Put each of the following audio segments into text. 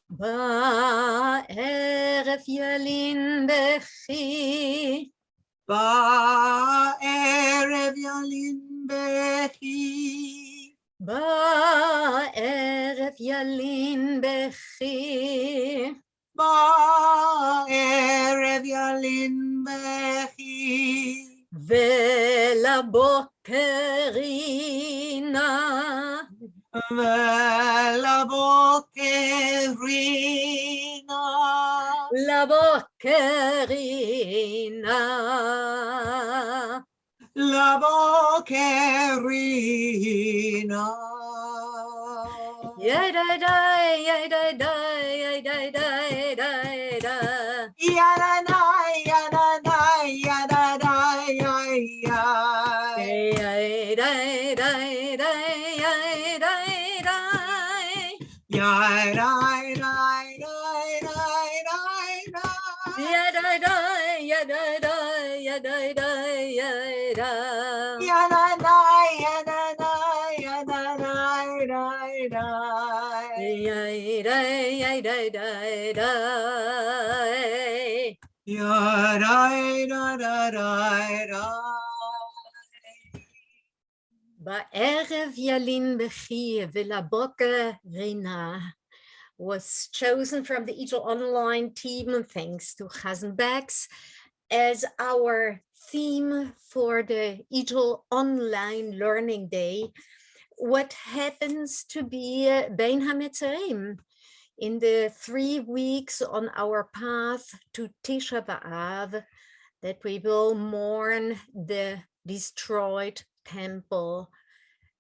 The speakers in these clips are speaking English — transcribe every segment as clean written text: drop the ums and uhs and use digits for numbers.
בערב ילין בכי, בערב ילין בכי, בערב ילין בכי, בערב ילין בכי, ולבוקר רינה, ולבוקר רינה, לבוקר רינה, לבוקר רינה. ידיידי, ידיידי, ידיידי, ידיידי. Yadadai, yadadai, yadadai, בערב ילין בכי ולבוקר רינה was chosen from the EAJL online team, thanks to Chazan as our theme for the EAJL online learning day. What happens to be Bein HaMetzarim in the 3 weeks on our path to Tisha B'Av, that we will mourn the destroyed temple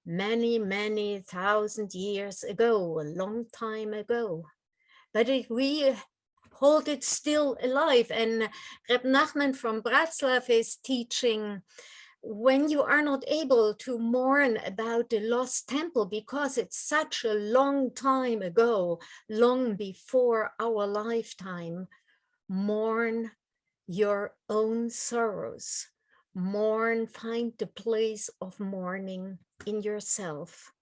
many, many thousand years ago, a long time ago. But we hold it still alive. And Reb Nachman from Bratslav is teaching, when you are not able to mourn about the lost temple because it's such a long time ago, long before our lifetime, mourn your own sorrows. Mourn, find the place of mourning in yourself.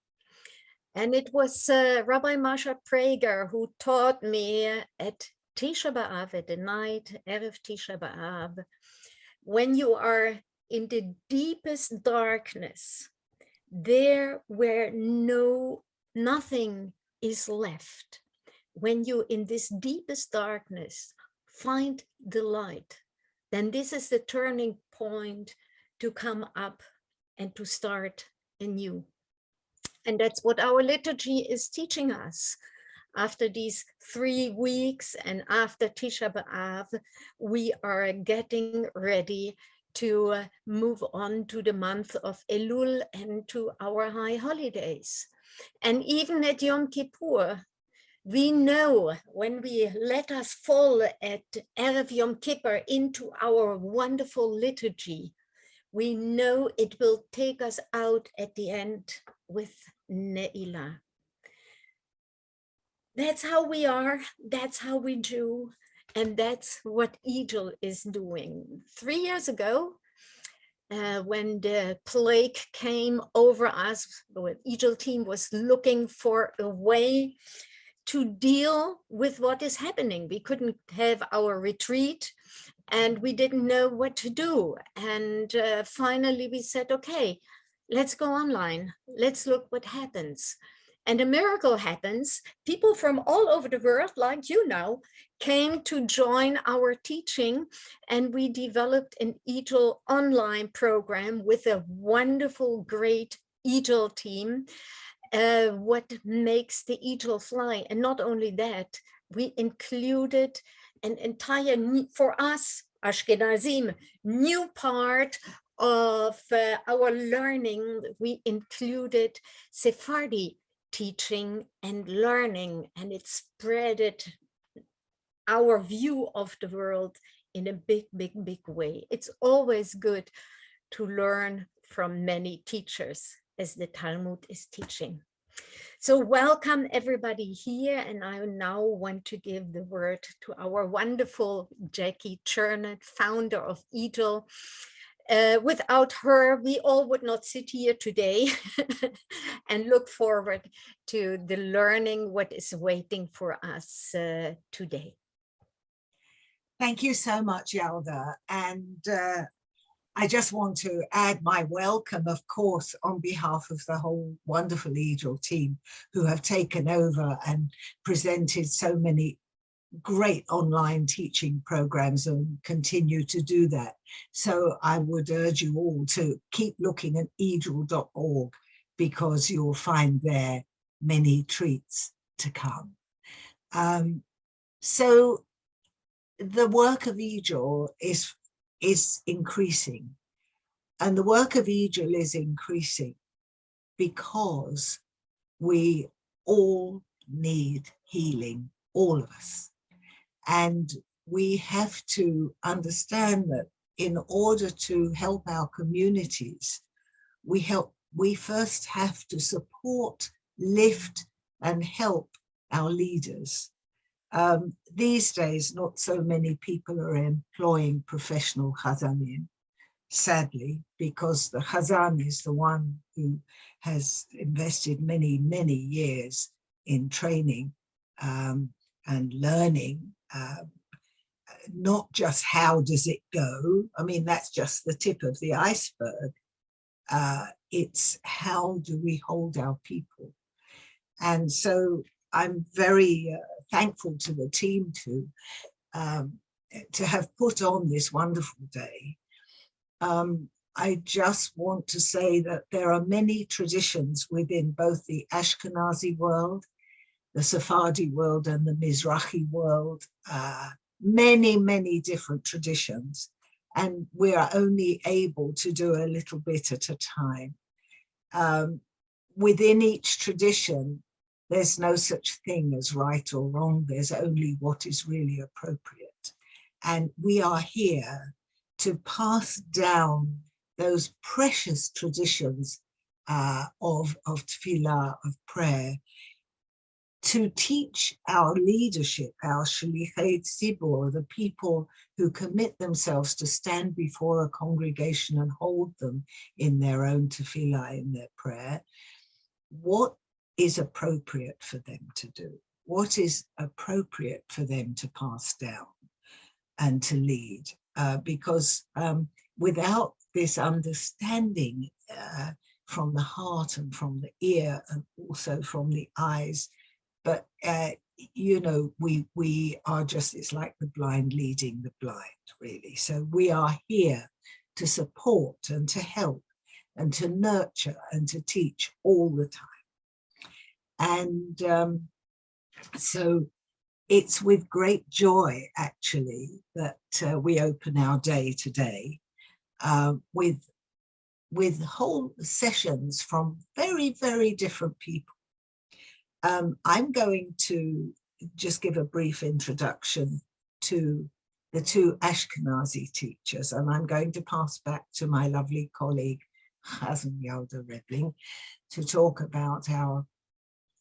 And it was Rabbi Masha Prager who taught me at Tisha B'Av, at the night, Erev Tisha B'Av, when you are in the deepest darkness, there where nothing is left, when you in this deepest darkness find the light, then this is the turning point to come up and to start anew. And that's what our liturgy is teaching us. After these 3 weeks and after Tisha B'Av, we are getting ready to move on to the month of Elul and to our high holidays. And even at Yom Kippur, we know when we let us fall at Erev Yom Kippur into our wonderful liturgy, we know it will take us out at the end with Ne'ilah. That's how we are, that's how we do, and that's what EAJL is doing. 3 years ago, when the plague came over us. The EAJL team was looking for a way to deal with what is happening. We couldn't have our retreat and we didn't know what to do. And finally we said, okay, let's go online. Let's look what happens. And a miracle happens. People from all over the world, like you now, came to join our teaching, and we developed an EAJL online program with a wonderful, great EAJL team. What makes the EAJL fly. And not only that, we included an entire, for us, Ashkenazim, new part of our learning. We included Sephardi teaching and learning, and it spreaded our view of the world in a big, big, big way. It's always good to learn from many teachers, as the Talmud is teaching. So welcome everybody here, and I now want to give the word to our wonderful Jackie Chernett, founder of EAJL. Without her, we all would not sit here today and look forward to the learning what is waiting for us today. Thank you so much, Jalda. And I just want to add my welcome, of course, on behalf of the whole wonderful EAJL team who have taken over and presented so many great online teaching programs and continue to do that. So I would urge you all to keep looking at EAJL.org, because you'll find there many treats to come. So the work of EAJL is increasing, and the work of EAJL is increasing because we all need healing, all of us. And we have to understand that in order to help our communities, we first have to support, lift, and help our leaders. These days, not so many people are employing professional Chazanim, sadly, because the Chazan is the one who has invested many, many years in training and learning, not just how does it go. I mean, that's just the tip of the iceberg. It's how do we hold our people. And so I'm very thankful to the team to have put on this wonderful day. I just want to say that there are many traditions within both the Ashkenazi world, the Sephardi world, and the Mizrahi world, many, many different traditions. And we are only able to do a little bit at a time. Within each tradition, there's no such thing as right or wrong. There's only what is really appropriate. And we are here to pass down those precious traditions of tefillah, of prayer, to teach our leadership, our shlichei tzibur, the people who commit themselves to stand before a congregation and hold them in their own tefillah, in their prayer, what is appropriate for them to do, what is appropriate for them to pass down and to lead, because without this understanding from the heart and from the ear and also from the eyes, but you know, we are just, it's like the blind leading the blind, really. So we are here to support and to help and to nurture and to teach all the time. And so it's with great joy, actually, that we open our day today with whole sessions from very, very different people. I'm going to just give a brief introduction to the two Ashkenazi teachers, and I'm going to pass back to my lovely colleague, Jalda Rebling, to talk about our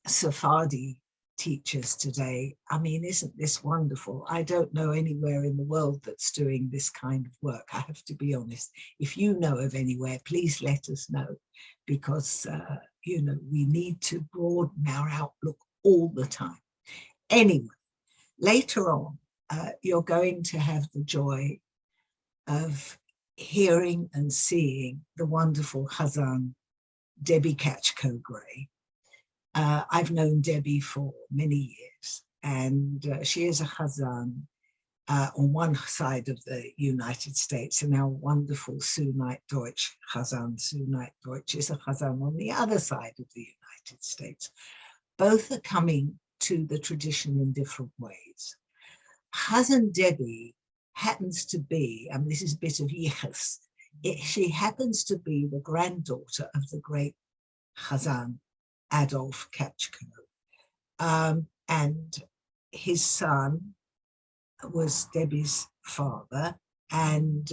Sephardi teachers today. I mean, isn't this wonderful? I don't know anywhere in the world that's doing this kind of work. I have to be honest. If you know of anywhere, please let us know, because, you know, we need to broaden our outlook all the time. Anyway, later on, you're going to have the joy of hearing and seeing the wonderful Chazan, Debbie Catchco-Gray. I've known Debbie for many years, and she is a Chazan on one side of the United States, and our wonderful Sunite Deutsch, Chazan Sunite Deutsch, is a Chazan on the other side of the United States. Both are coming to the tradition in different ways. Chazan Debbie happens to be, and this is a bit of yichus, she happens to be the granddaughter of the great Chazan Adolf Catchco, and his son was Debbie's father, and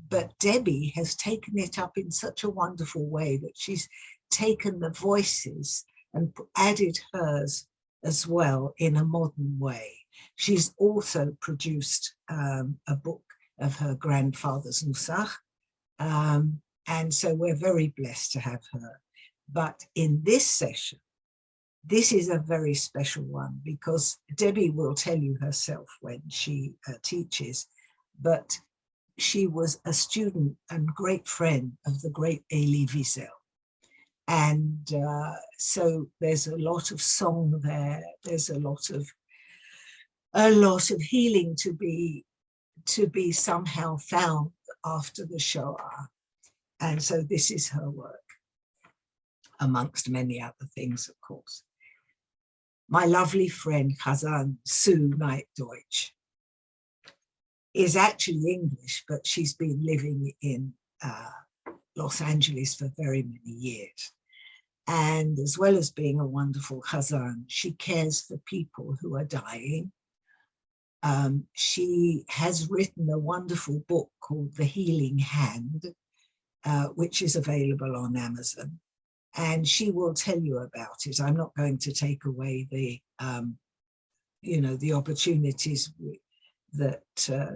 but Debbie has taken it up in such a wonderful way that she's taken the voices and added hers as well in a modern way. She's also produced a book of her grandfather's nusach, and so we're very blessed to have her. But in this session, this is a very special one, because Debbie will tell you herself when she teaches, but she was a student and great friend of the great Elie Wiesel. And so there's a lot of song there. There's a lot of healing to be somehow found after the Shoah. And so this is her work, amongst many other things, of course. My lovely friend Chazan Sunite Deutsch is actually English, but she's been living in Los Angeles for very many years. And as well as being a wonderful Chazan, she cares for people who are dying. She has written a wonderful book called The Healing Hand, which is available on Amazon. And she will tell you about it. I'm not going to take away the, you know, the opportunities that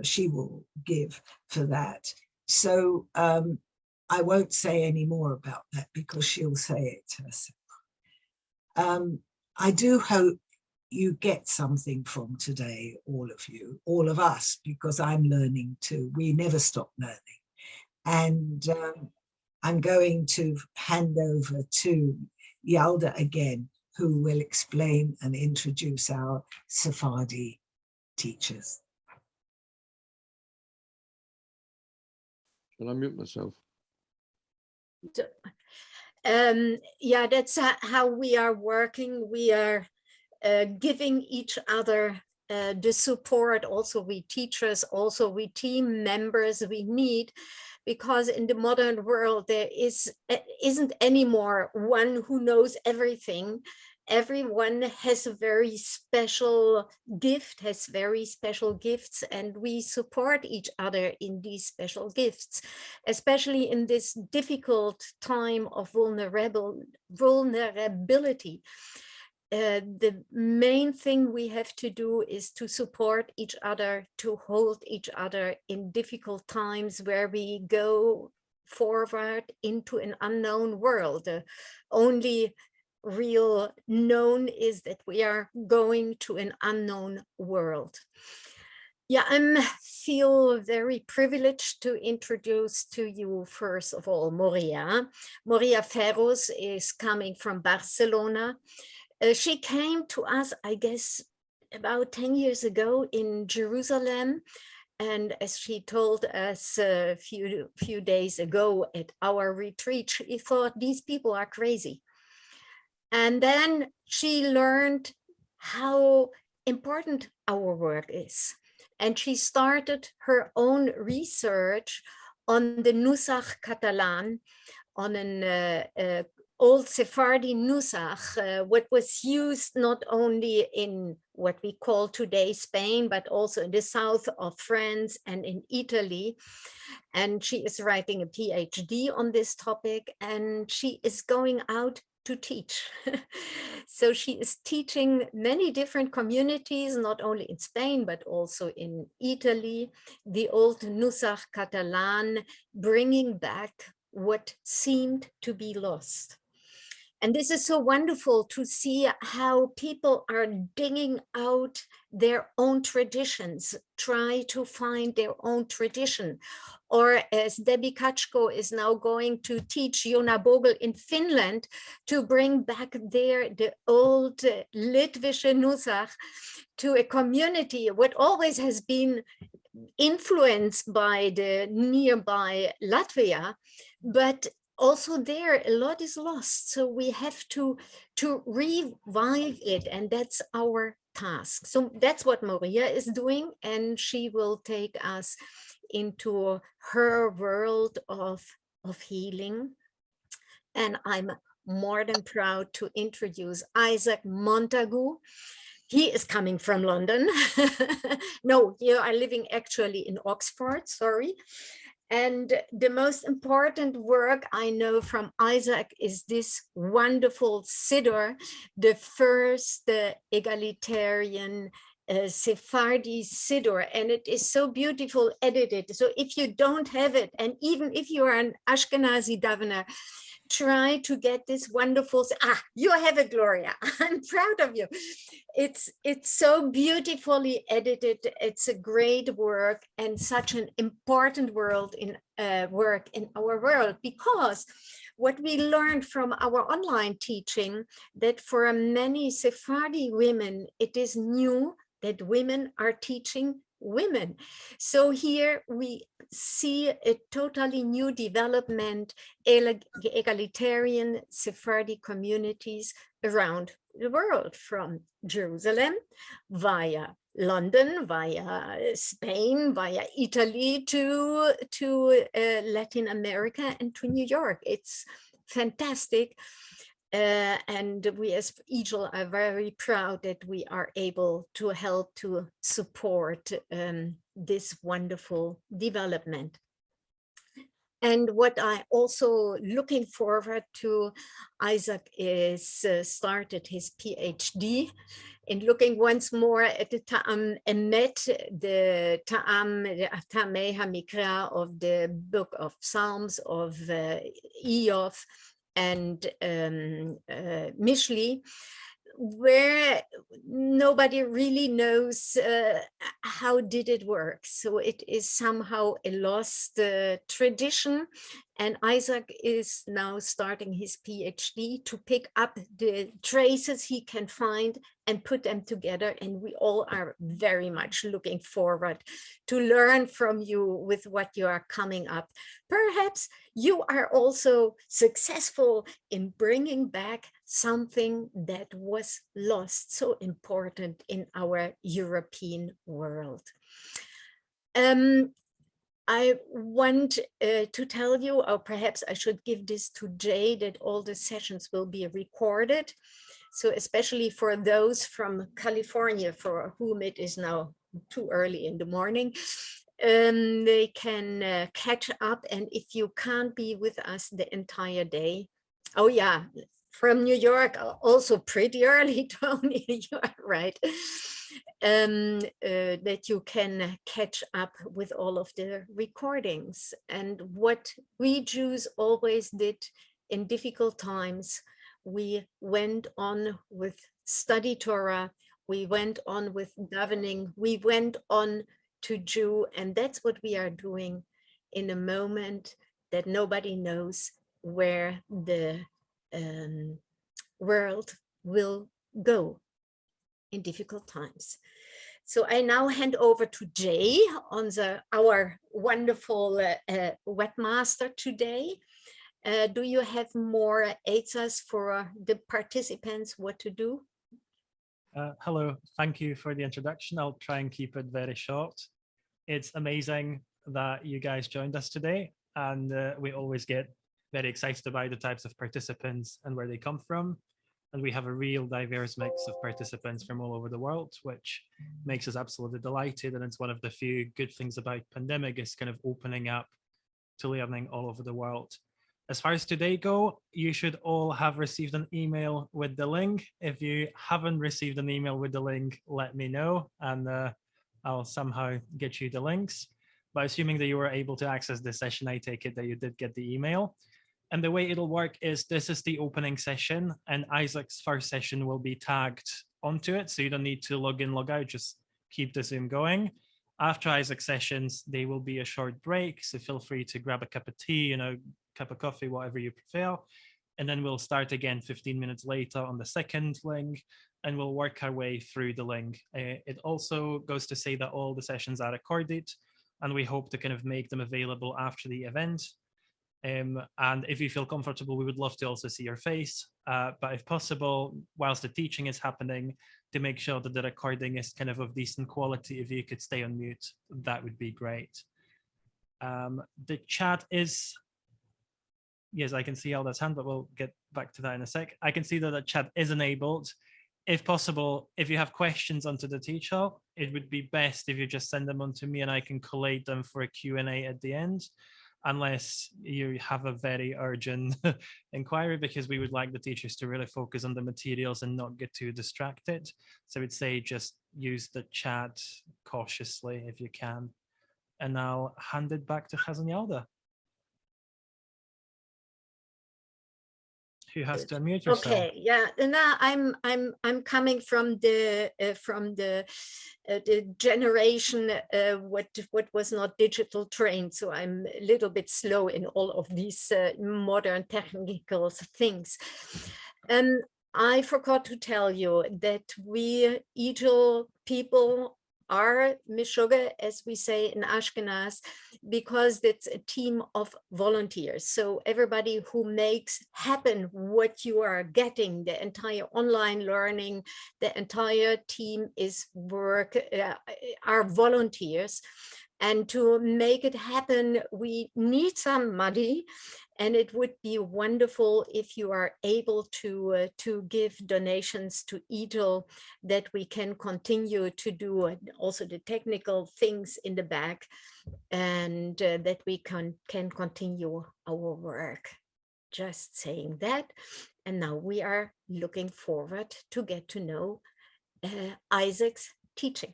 she will give for that. So I won't say any more about that, because she'll say it herself. I do hope you get something from today, all of you, all of us, because I'm learning too. We never stop learning. And I'm going to hand over to Jalda again, who will explain and introduce our Sephardi teachers. Shall I mute myself? Yeah, that's how we are working. We are giving each other the support. Also, we teachers, also we team members we need, because in the modern world there isn't anymore one who knows everything. Everyone has a very special gift, has very special gifts, and we support each other in these special gifts, especially in this difficult time of vulnerability. The main thing we have to do is to support each other, to hold each other in difficult times where we go forward into an unknown world. The only real known is that we are going to an unknown world. Yeah, I feel very privileged to introduce to you, first of all, Moria. Moria Ferros is coming from Barcelona. She came to us, I guess, about 10 years ago in Jerusalem. And as she told us a few days ago at our retreat, she thought these people are crazy. And then she learned how important our work is. And she started her own research on the Nusach Catalan, on an old Sephardi nusach, what was used not only in what we call today Spain, but also in the south of France and in Italy. And she is writing a PhD on this topic, and she is going out to teach. So she is teaching many different communities, not only in Spain, but also in Italy, the old Nusach Catalan, bringing back what seemed to be lost. And this is so wonderful to see how people are digging out their own traditions, try to find their own tradition. Or as Debbie Kachko is now going to teach Jona Bogel in Finland to bring back there the old Litvische Nusach to a community, what always has been influenced by the nearby Latvia, but also there a lot is lost. So we have to revive it, and that's our task. So that's what Maria is doing, and she will take us into her world of healing. And I'm more than proud to introduce Isaac Montagu. He is coming from London. No, you are living actually in Oxford, sorry. And the most important work I know from Isaac is this wonderful Siddur, the first egalitarian Sephardi Siddur, and it is so beautiful edited. So if you don't have it, and even if you are an Ashkenazi davener, try to get this wonderful, you have it, Gloria. I'm proud of you. It's so beautifully edited. It's a great work and such an important work in our world, because what we learned from our online teaching, that for many Sephardi women, it is new that women are teaching women. So here we see a totally new development, egalitarian Sephardi communities around the world, from Jerusalem via London, via Spain, via Italy to Latin America and to New York. It's fantastic. And we as EAJL are very proud that we are able to help to support this wonderful development. And what I also looking forward to, Isaac is started his PhD in looking once more at the Ta'am Emet, the Ta'am Tamei HaMikra of the book of Psalms, of Eov, and Mishli, where nobody really knows how did it work. So it is somehow a lost tradition. And Isaac is now starting his PhD to pick up the traces he can find and put them together. And we all are very much looking forward to learn from you with what you are coming up. Perhaps you are also successful in bringing back something that was lost, so important in our European world. I want to tell you, or perhaps I should give this to Jay, that all the sessions will be recorded. So especially for those from California, for whom it is now too early in the morning, they can catch up. And if you can't be with us the entire day, oh yeah, from New York, also pretty early, Tony, you are right, that you can catch up with all of the recordings. And what we Jews always did in difficult times, we went on with study Torah, we went on with davening, we went on to Jew, and that's what we are doing in a moment that nobody knows where the world will go in difficult times. So I now hand over to Jay, on our wonderful webmaster today. Do you have more aids for the participants what to do? Hello, thank you for the introduction. I'll try and keep it very short. It's amazing that you guys joined us today, and we always get very excited about the types of participants and where they come from. And we have a real diverse mix of participants from all over the world, which makes us absolutely delighted. And it's one of the few good things about pandemic, is kind of opening up to learning all over the world. As far as today go, you should all have received an email with the link. If you haven't received an email with the link, let me know, and I'll somehow get you the links. But assuming that you were able to access this session, I take it that you did get the email. And the way it'll work is this is the opening session, and Isaac's first session will be tagged onto it. So you don't need to log in, log out, just keep the Zoom going. After Isaac's sessions, there will be a short break. So feel free to grab a cup of tea, cup of coffee, whatever you prefer. And then we'll start again 15 minutes later on the second link, and we'll work our way through the link. It also goes to say that all the sessions are recorded, and we hope to kind of make them available after the event. And if you feel comfortable, we would love to also see your face. But if possible, whilst the teaching is happening, to make sure that the recording is kind of decent quality, if you could stay on mute, that would be great. The chat is, yes, I can see Jalda's hand, but we'll get back to that in a sec. I can see that the chat is enabled. If possible, if you have questions onto the teacher, it would be best if you just send them on to me and I can collate them for a Q&A at the end, unless you have a very urgent inquiry, because we would like the teachers to really focus on the materials and not get too distracted. So I would say just use the chat cautiously if you can. And I'll hand it back to Chazan Jalda, who has to unmute yourself. Okay, yeah, and now I'm coming from the generation what was not digital trained, so I'm a little bit slow in all of these modern technical things. I forgot to tell you that we EAJL people are Meshuggah, as we say in Ashkenaz, because it's a team of volunteers. So everybody who makes happen what you are getting, the entire online learning, the entire team is are volunteers. And to make it happen, we need some money. And it would be wonderful if you are able to give donations to EAJL, that we can continue to do also the technical things in the back, and that we can continue our work. Just saying that. And now we are looking forward to get to know Isaac's teaching.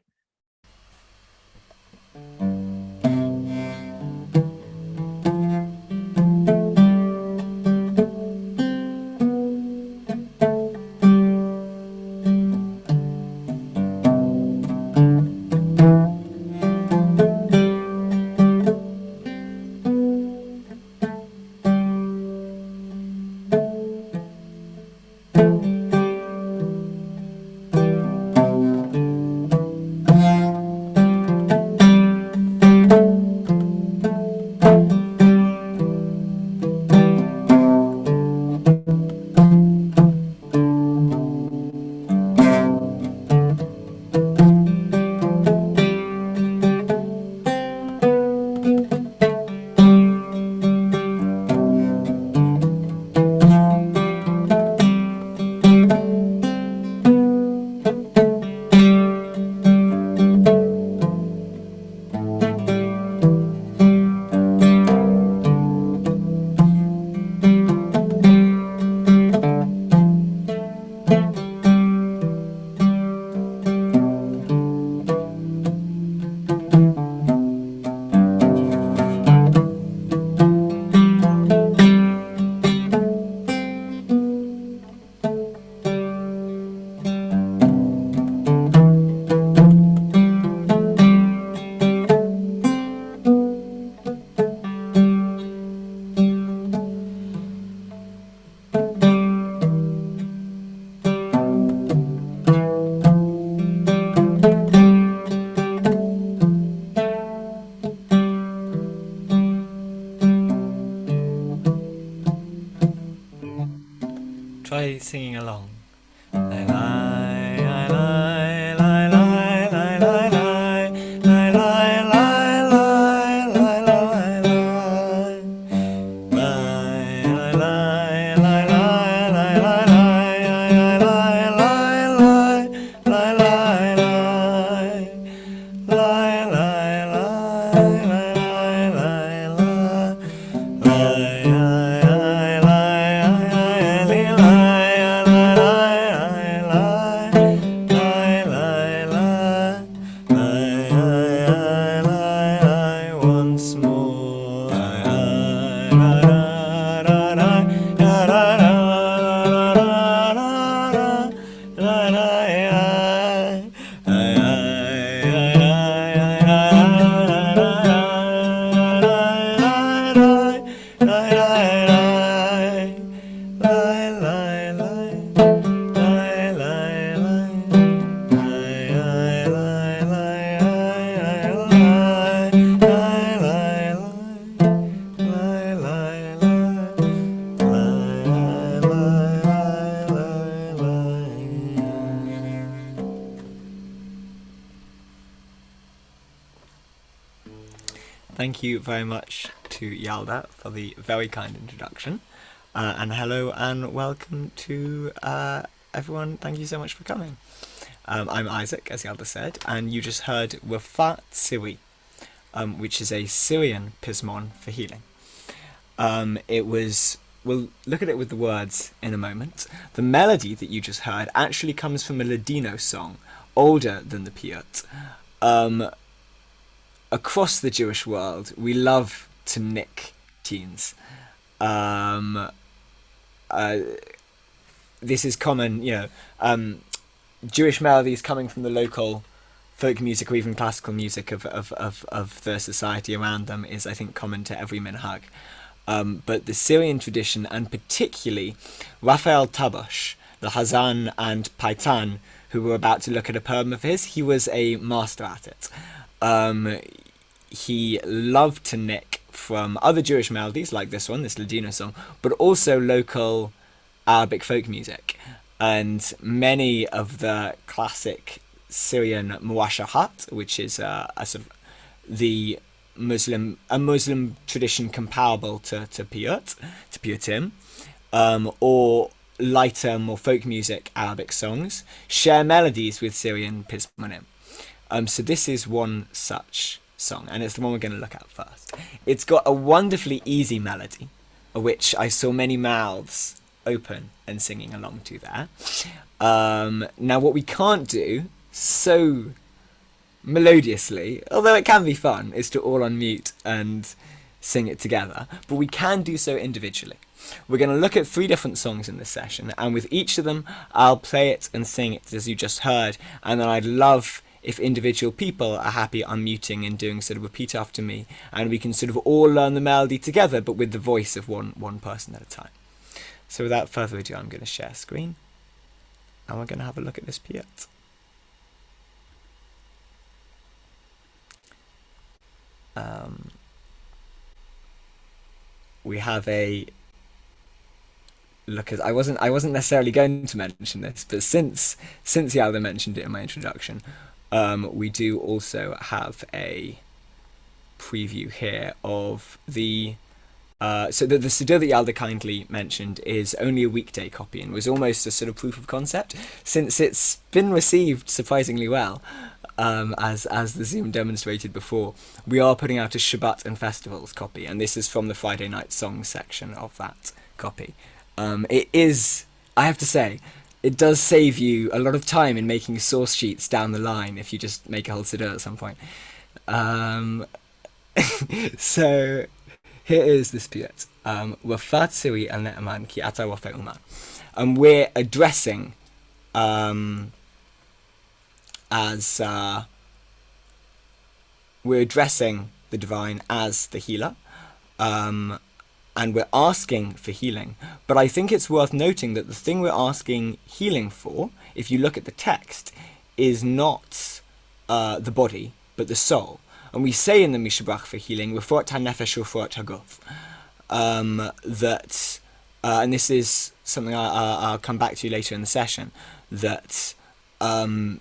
thank you very much to Jalda for the very kind introduction. And hello and welcome to everyone. Thank you so much for coming. I'm Isaac, as Jalda said, and you just heard Wafat Siri, which is a Syrian Pizmon for healing. We'll look at it with the words in a moment. The melody that you just heard actually comes from a Ladino song, older than the Piyut. Across the Jewish world, we love to nick tunes. This is common, Jewish melodies coming from the local folk music or even classical music of the society around them is, I think, common to every minhag. But the Syrian tradition, and particularly Raphael Tabosh, the Chazan and Paitan, who we're about to look at a poem of his, he was a master at it. He loved to nick from other Jewish melodies, like this one, this Ladino song, but also local Arabic folk music. And many of the classic Syrian muwashahat, which is a sort of the Muslim tradition comparable to Piyutim, or lighter, more folk music Arabic songs, share melodies with Syrian Pizmonim. So this is one such song, and it's the one we're going to look at first. It's got a wonderfully easy melody, which I saw many mouths open and singing along to there. Now, what we can't do so melodiously, although it can be fun, is to all unmute and sing it together, but we can do so individually. We're going to look at 3 different songs in this session, and with each of them I'll play it and sing it as you just heard, and then I'd love if individual people are happy unmuting and doing sort of repeat after me, and we can sort of all learn the melody together, but with the voice of one person at a time. So without further ado, I'm going to share screen, and we're going to have a look at this Piyut. We have a look. As I wasn't necessarily going to mention this, but since Jalda mentioned it in my introduction, we do also have a preview here of the. So the Siddur that Jalda kindly mentioned is only a weekday copy and was almost a sort of proof of concept, since it's been received surprisingly well. As the Zoom demonstrated before, we are putting out a Shabbat and Festivals copy, and this is from the Friday Night Songs section of that copy. It is, I have to say, it does save you a lot of time in making source sheets down the line if you just make a whole Siddur at some point. So here is this Piyut. Wafat Siri al Ne'eman ki ata wafe uman. And we're addressing we're addressing the divine as the healer, and we're asking for healing. But I think it's worth noting that the thing we're asking healing for, if you look at the text, is not the body, but the soul. And we say in the Mishabrach for healing, refuat hanefesh refuat haguf, that, and this is something I'll come back to later in the session, that I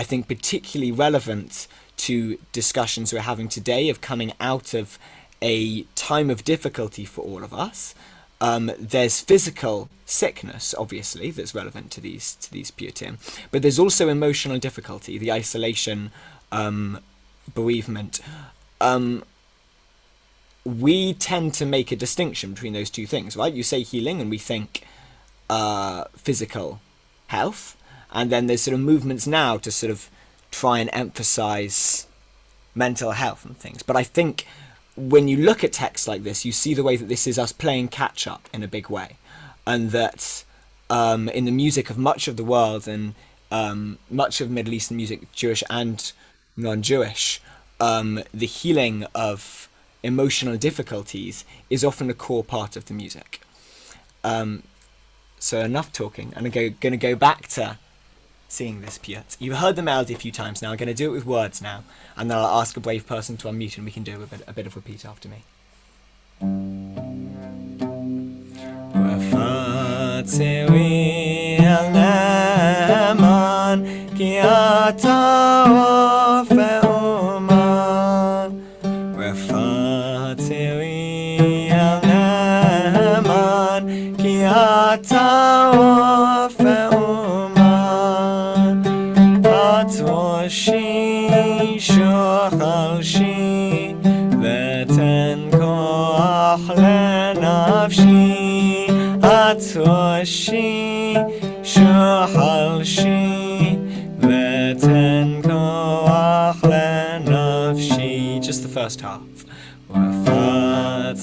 think particularly relevant to discussions we're having today of coming out of a time of difficulty for all of us. There's physical sickness, obviously, that's relevant to these Piyutim, but there's also emotional difficulty, the isolation, bereavement. We tend to make a distinction between those two things, right? You say healing and we think physical health, and then there's sort of movements now to sort of try and emphasize mental health and things. But I think when you look at texts like this, you see the way that this is us playing catch up in a big way, and that in the music of much of the world and much of Middle Eastern music, Jewish and non-Jewish, the healing of emotional difficulties is often a core part of the music. So enough talking, and I'm going to go back to singing this Piyut. You've heard the melody a few times now. I'm going to do it with words now, and then I'll ask a brave person to unmute and we can do a bit of repeat after me. שחלשי ותן כוח לנפשי עטושי שחלשי ותן כוח לנפשי. Just the first half. ופתרי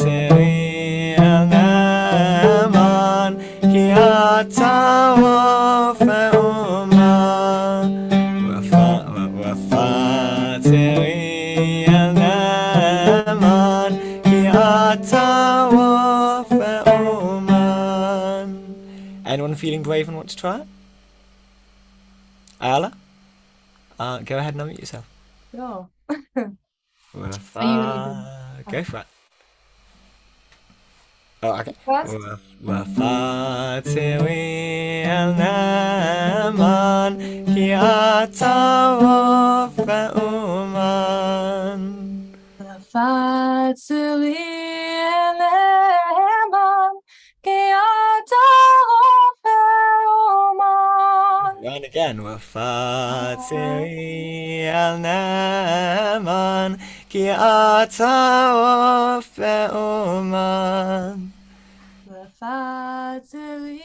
אל נאמן כי אתה רופא אומה. ופתרי אל נאמן כי אתה רופא אומה. Anyone feeling brave and want to try it? Ayala? Go ahead and unmute yourself. No. Go for it. Oh, okay. First? وفاتري النمان كي أتعرف أمان. وفاتري النمان كي أتعرف أمان. And again, وفاتري النمان كي أتعرف أمان. وفاتري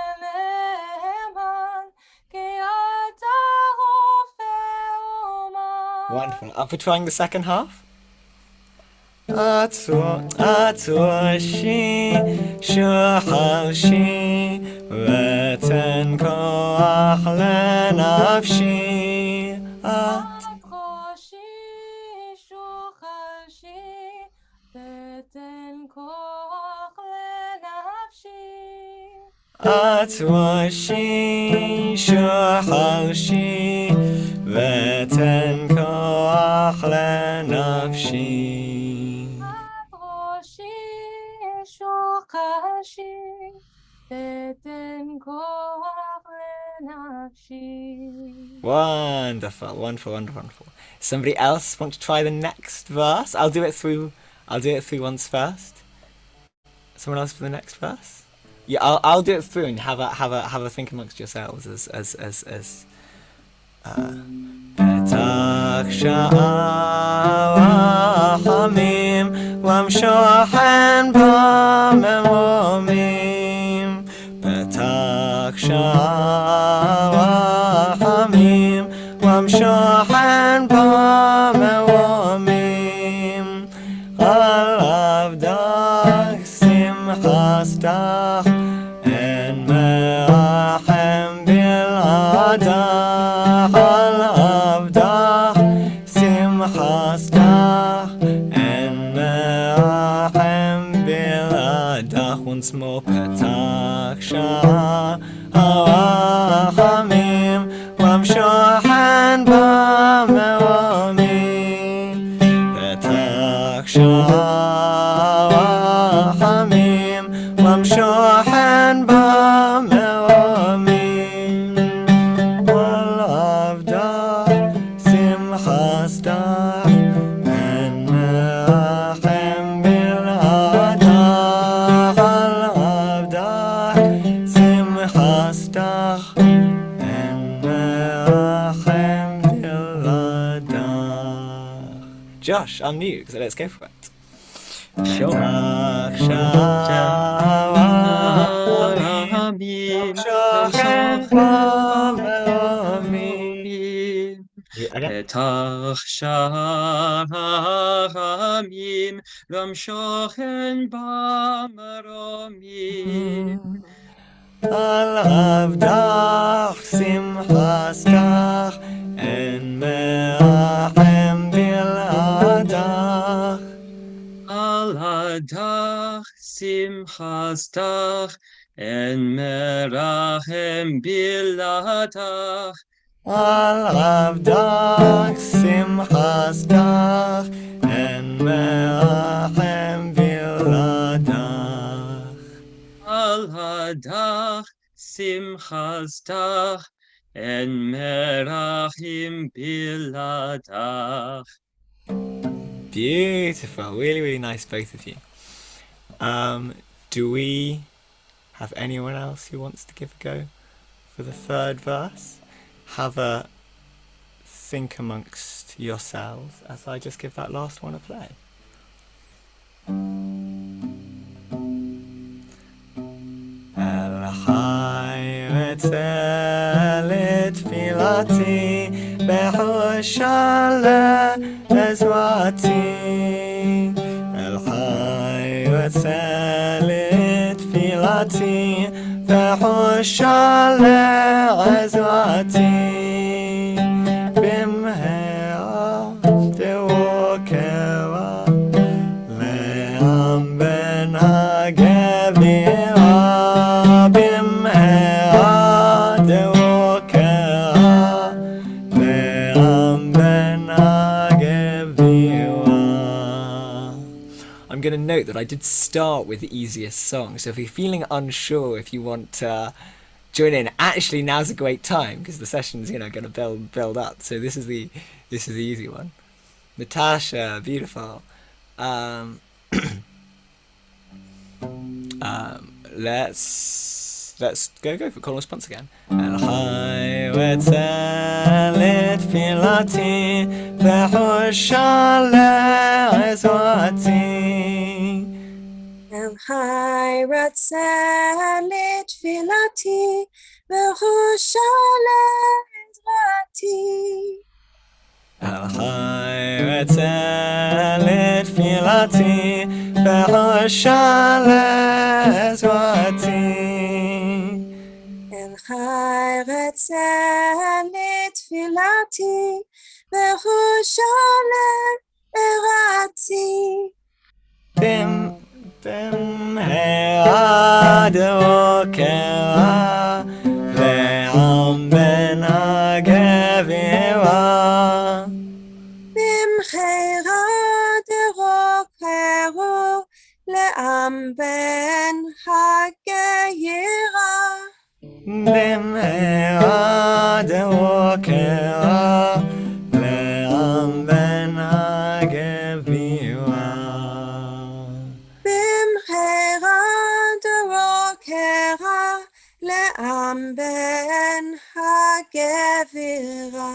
النمان كي أتعرف أمان. Wonderful. Up for trying the second half. עטושי שחלשי ותן כוח לנפשי. עטושי שחלשי ותן כוח לנפשי. עטושי שחלשי ותן כוח לנפשי. שוחשי ותן כוח לנפשי. Wonderful, wonderful, wonderful, wonderful. Somebody else want to try the next verse? I'll do it through once first. Someone else for the next verse? Yeah, I'll do it through and have a think amongst yourselves as פתח שער רחמים ומשוחן במרומים. פתח שער רחמים ומשוחן במרומים. עליו דרך שמחה סתך אין מרחם בלעדך. Once more, פתח שער הרחמים ומשוחן במרומים. פתח שער הרחמים ומשוחן במרומים. עליו דרך שמחה סתך אין מרחם בלעדך. Josh, unmute, so let's go for it. Sure. פתח שער הרחמים ומשוחן במרומים. עליו דרך שמחה סתך אין מרחם בלעדך. עליו דרך שמחה סתך אין מרחם בלעדך. עליו דרך שמחה סתך אין מרחם בלעדך. עליו דרך שמחה סתך אין מרחם בלעדך. Beautiful, really, really nice, both of you. Do we have anyone else who wants to give a go for the third verse? Have a think amongst yourselves as I just give that last one a play. El-Chai Retzelet Filati Behushala Ezwati El-Chai Retzelet Filati Behushala Ezwati Bimhera Dewokera Le'am Ben Hagevira Bimhera Dewokera Le'am Ben Hagevira. I'm going to note that I did start with the easiest song, so if you're feeling unsure if you want to join in, actually now's a great time because the session's going to build up. So this is the easy one. Natasha, beautiful. Let's go for call and response again. El-Chai Retzelet Filati Behushala Ezwati El-Chai Retzelet Filati Behushala Ezwati El-Chai Retzelet Filati Behushala Ezwati El-Chai Retzelet Filati Behushala Ezwati Bimhera Dewokera Le'am Ben Hagevira Bimhera Dewokera Le'am Ben Hagevira Bimhera Dewokera Le'am Ben Hagevira Bimhera Dewokera Le'am Ben Hagevira.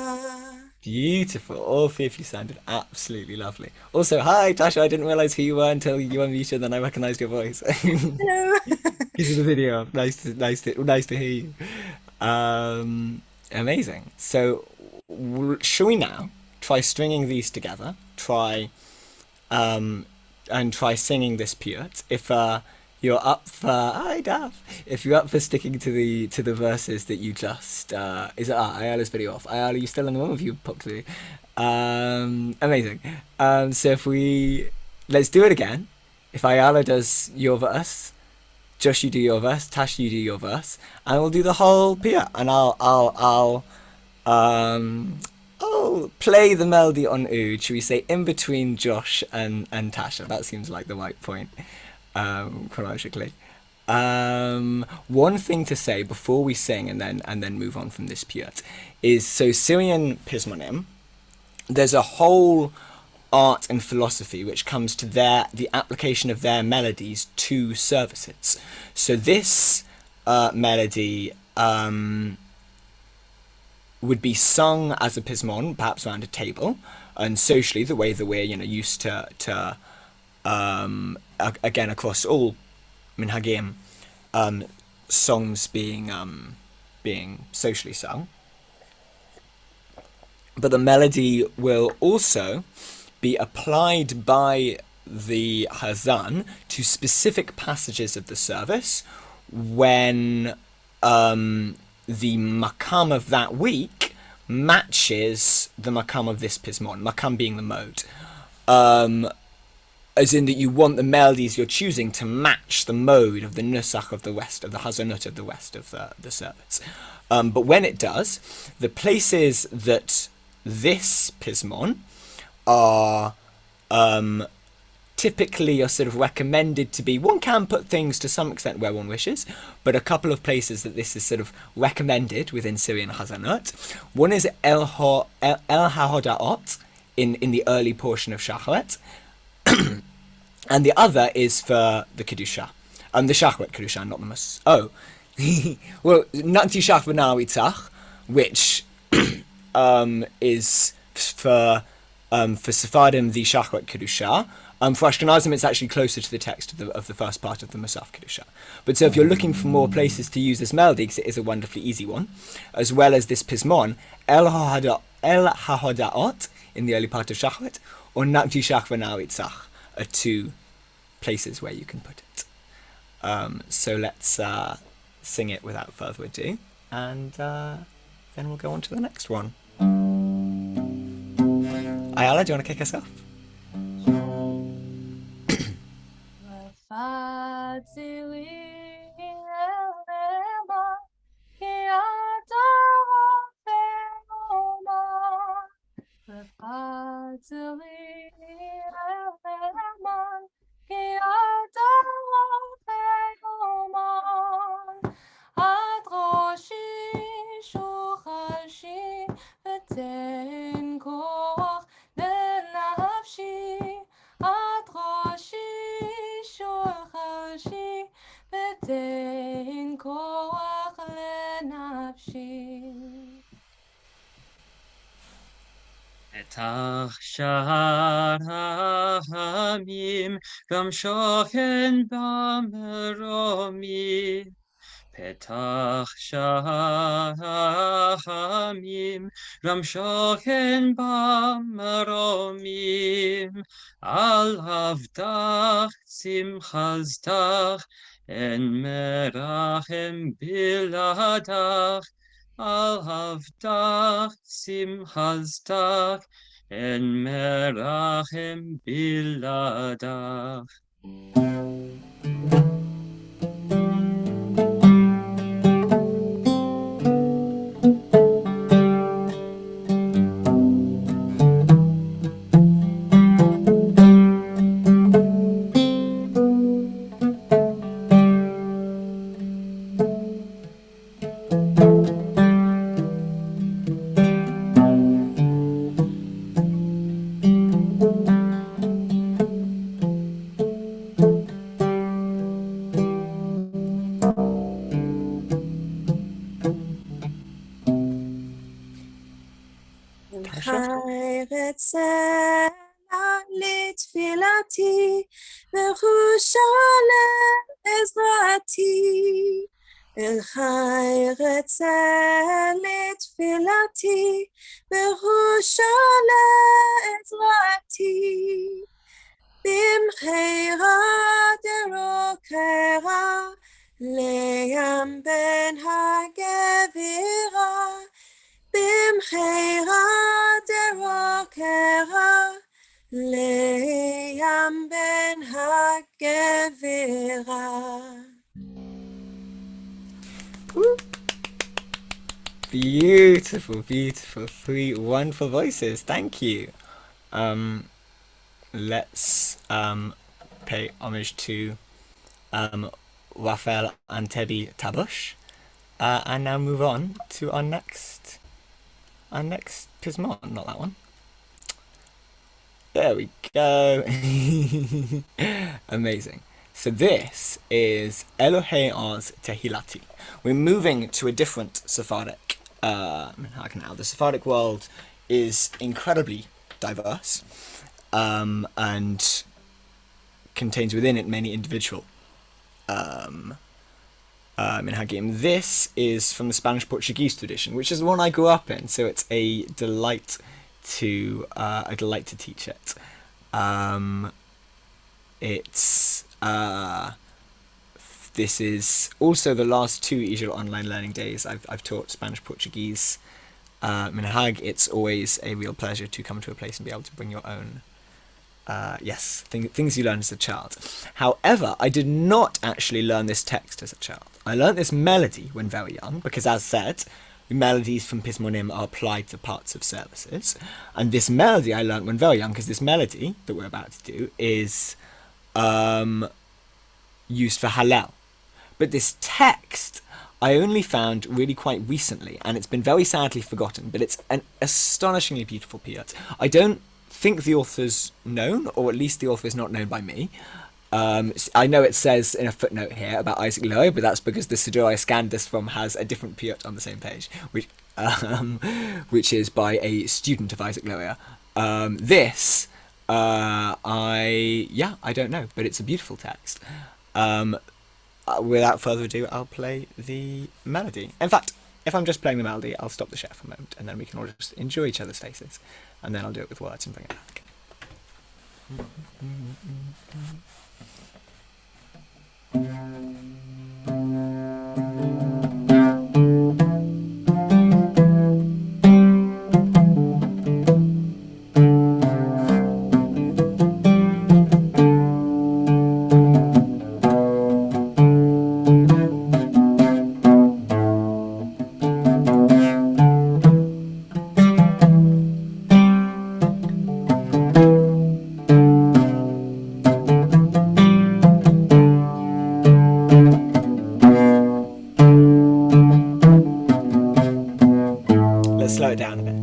Beautiful. All three of you sounded absolutely lovely. Also, hi Tasha, I didn't realise who you were until you unmuted, then I recognised your voice. Hello. This is the video. Nice to hear you. Amazing. So, shall we now try stringing these together? Try singing this piyut. If you're up for if you're up for sticking to the verses that you just is it Ayala's video off? Ayala, you still in the room? Have you popped through? Amazing. So if let's do it again. If Ayala does your verse, Josh, you do your verse, Tash, you do your verse, and we'll do the whole piyut. And I'll play the melody on oud. Should we say in between Josh and Tasha? That seems like the right point, chronologically. One thing to say before we sing and then move on from this piyut is, so Syrian Pizmonim, there's a whole art and philosophy which comes to the application of their melodies to services. So this melody would be sung as a pizmon, perhaps around a table, and socially the way that we're used to again across all minhagim, songs being socially sung. But the melody will also be applied by the Chazan to specific passages of the service when the makam of that week matches the makam of this pizmon, makam being the mode. As in that you want the melodies you're choosing to match the mode of the nusach of the west, of the hazanut of the west of the service. But when it does, the places that this pizmon are typically are sort of recommended to be, one can put things to some extent where one wishes, but a couple of places that this is sort of recommended within Syrian hazanut. One is El HaHodaot in the early portion of Shacharet, and the other is for the Kedusha, the Shacharet Kedusha, not the Mas. Oh, well, Nakti Shach V'Nawi Tzach, which is for For Sephardim, the Shachrit Kedusha. For Ashkenazim, it's actually closer to the text of the first part of the Musaf Kedusha. But so if you're looking for more places to use this melody, because it is a wonderfully easy one, as well as this Pizmon, El HaHodaot, in the early part of Shachrit, or Nakti Shachvanau Itzach, are two places where you can put it. So let's sing it without further ado, and then we'll go on to the next one. Ayala, do you want to kick us off? פתח שער העמים, גם שוכן במרומים. פתח שער העמים, גם שוכן במרומים. על עבדך שמחזתך, אין מרחם בלעדך. על עבדך שמחזתך, אין מרחם בלעדך. לתפילתי וחושה לעזרתי. אל חי רצה לתפילתי וחושה לעזרתי. במחירה דרוקרה לים בן הגבירה. במחירה דרוקרה לים בן הגבירה. Beautiful, beautiful, three wonderful voices. Thank you. Let's pay homage to Raphael and Tebi Tabush, and now move on to our next Pizmon. Not that one. There we go. Amazing. So this is Elohei Oz Tehilati. We're moving to a different Sephardic minhag now. The Sephardic world is incredibly diverse and contains within it many individual minhagim. This is from the Spanish-Portuguese tradition, which is the one I grew up in, so it's a delight to teach it. This is also the last 2 EAJL online learning days I've taught Spanish-Portuguese minhag. It's always a real pleasure to come to a place and be able to bring your own things you learn as a child. However, I did not actually learn this text as a child. I learned this melody when very young, because as said, melodies from Pizmonim are applied to parts of services. And this melody I learned when very young, because this melody that we're about to do is used for Hallel. But this text I only found really quite recently, and it's been very sadly forgotten, but it's an astonishingly beautiful piyut. I don't think the author's known, or at least the author is not known by me. I know it says in a footnote here about Isaac Lower, but that's because the Siddur I scanned this from has a different piyut on the same page, which is by a student of Isaac Lower. This, I don't know, but it's a beautiful text. Without further ado, I'll play the melody. In fact, if I'm just playing the melody, I'll stop the share for a moment, and then we can all just enjoy each other's faces, and then I'll do it with words and bring it back. Let's slow it down a bit.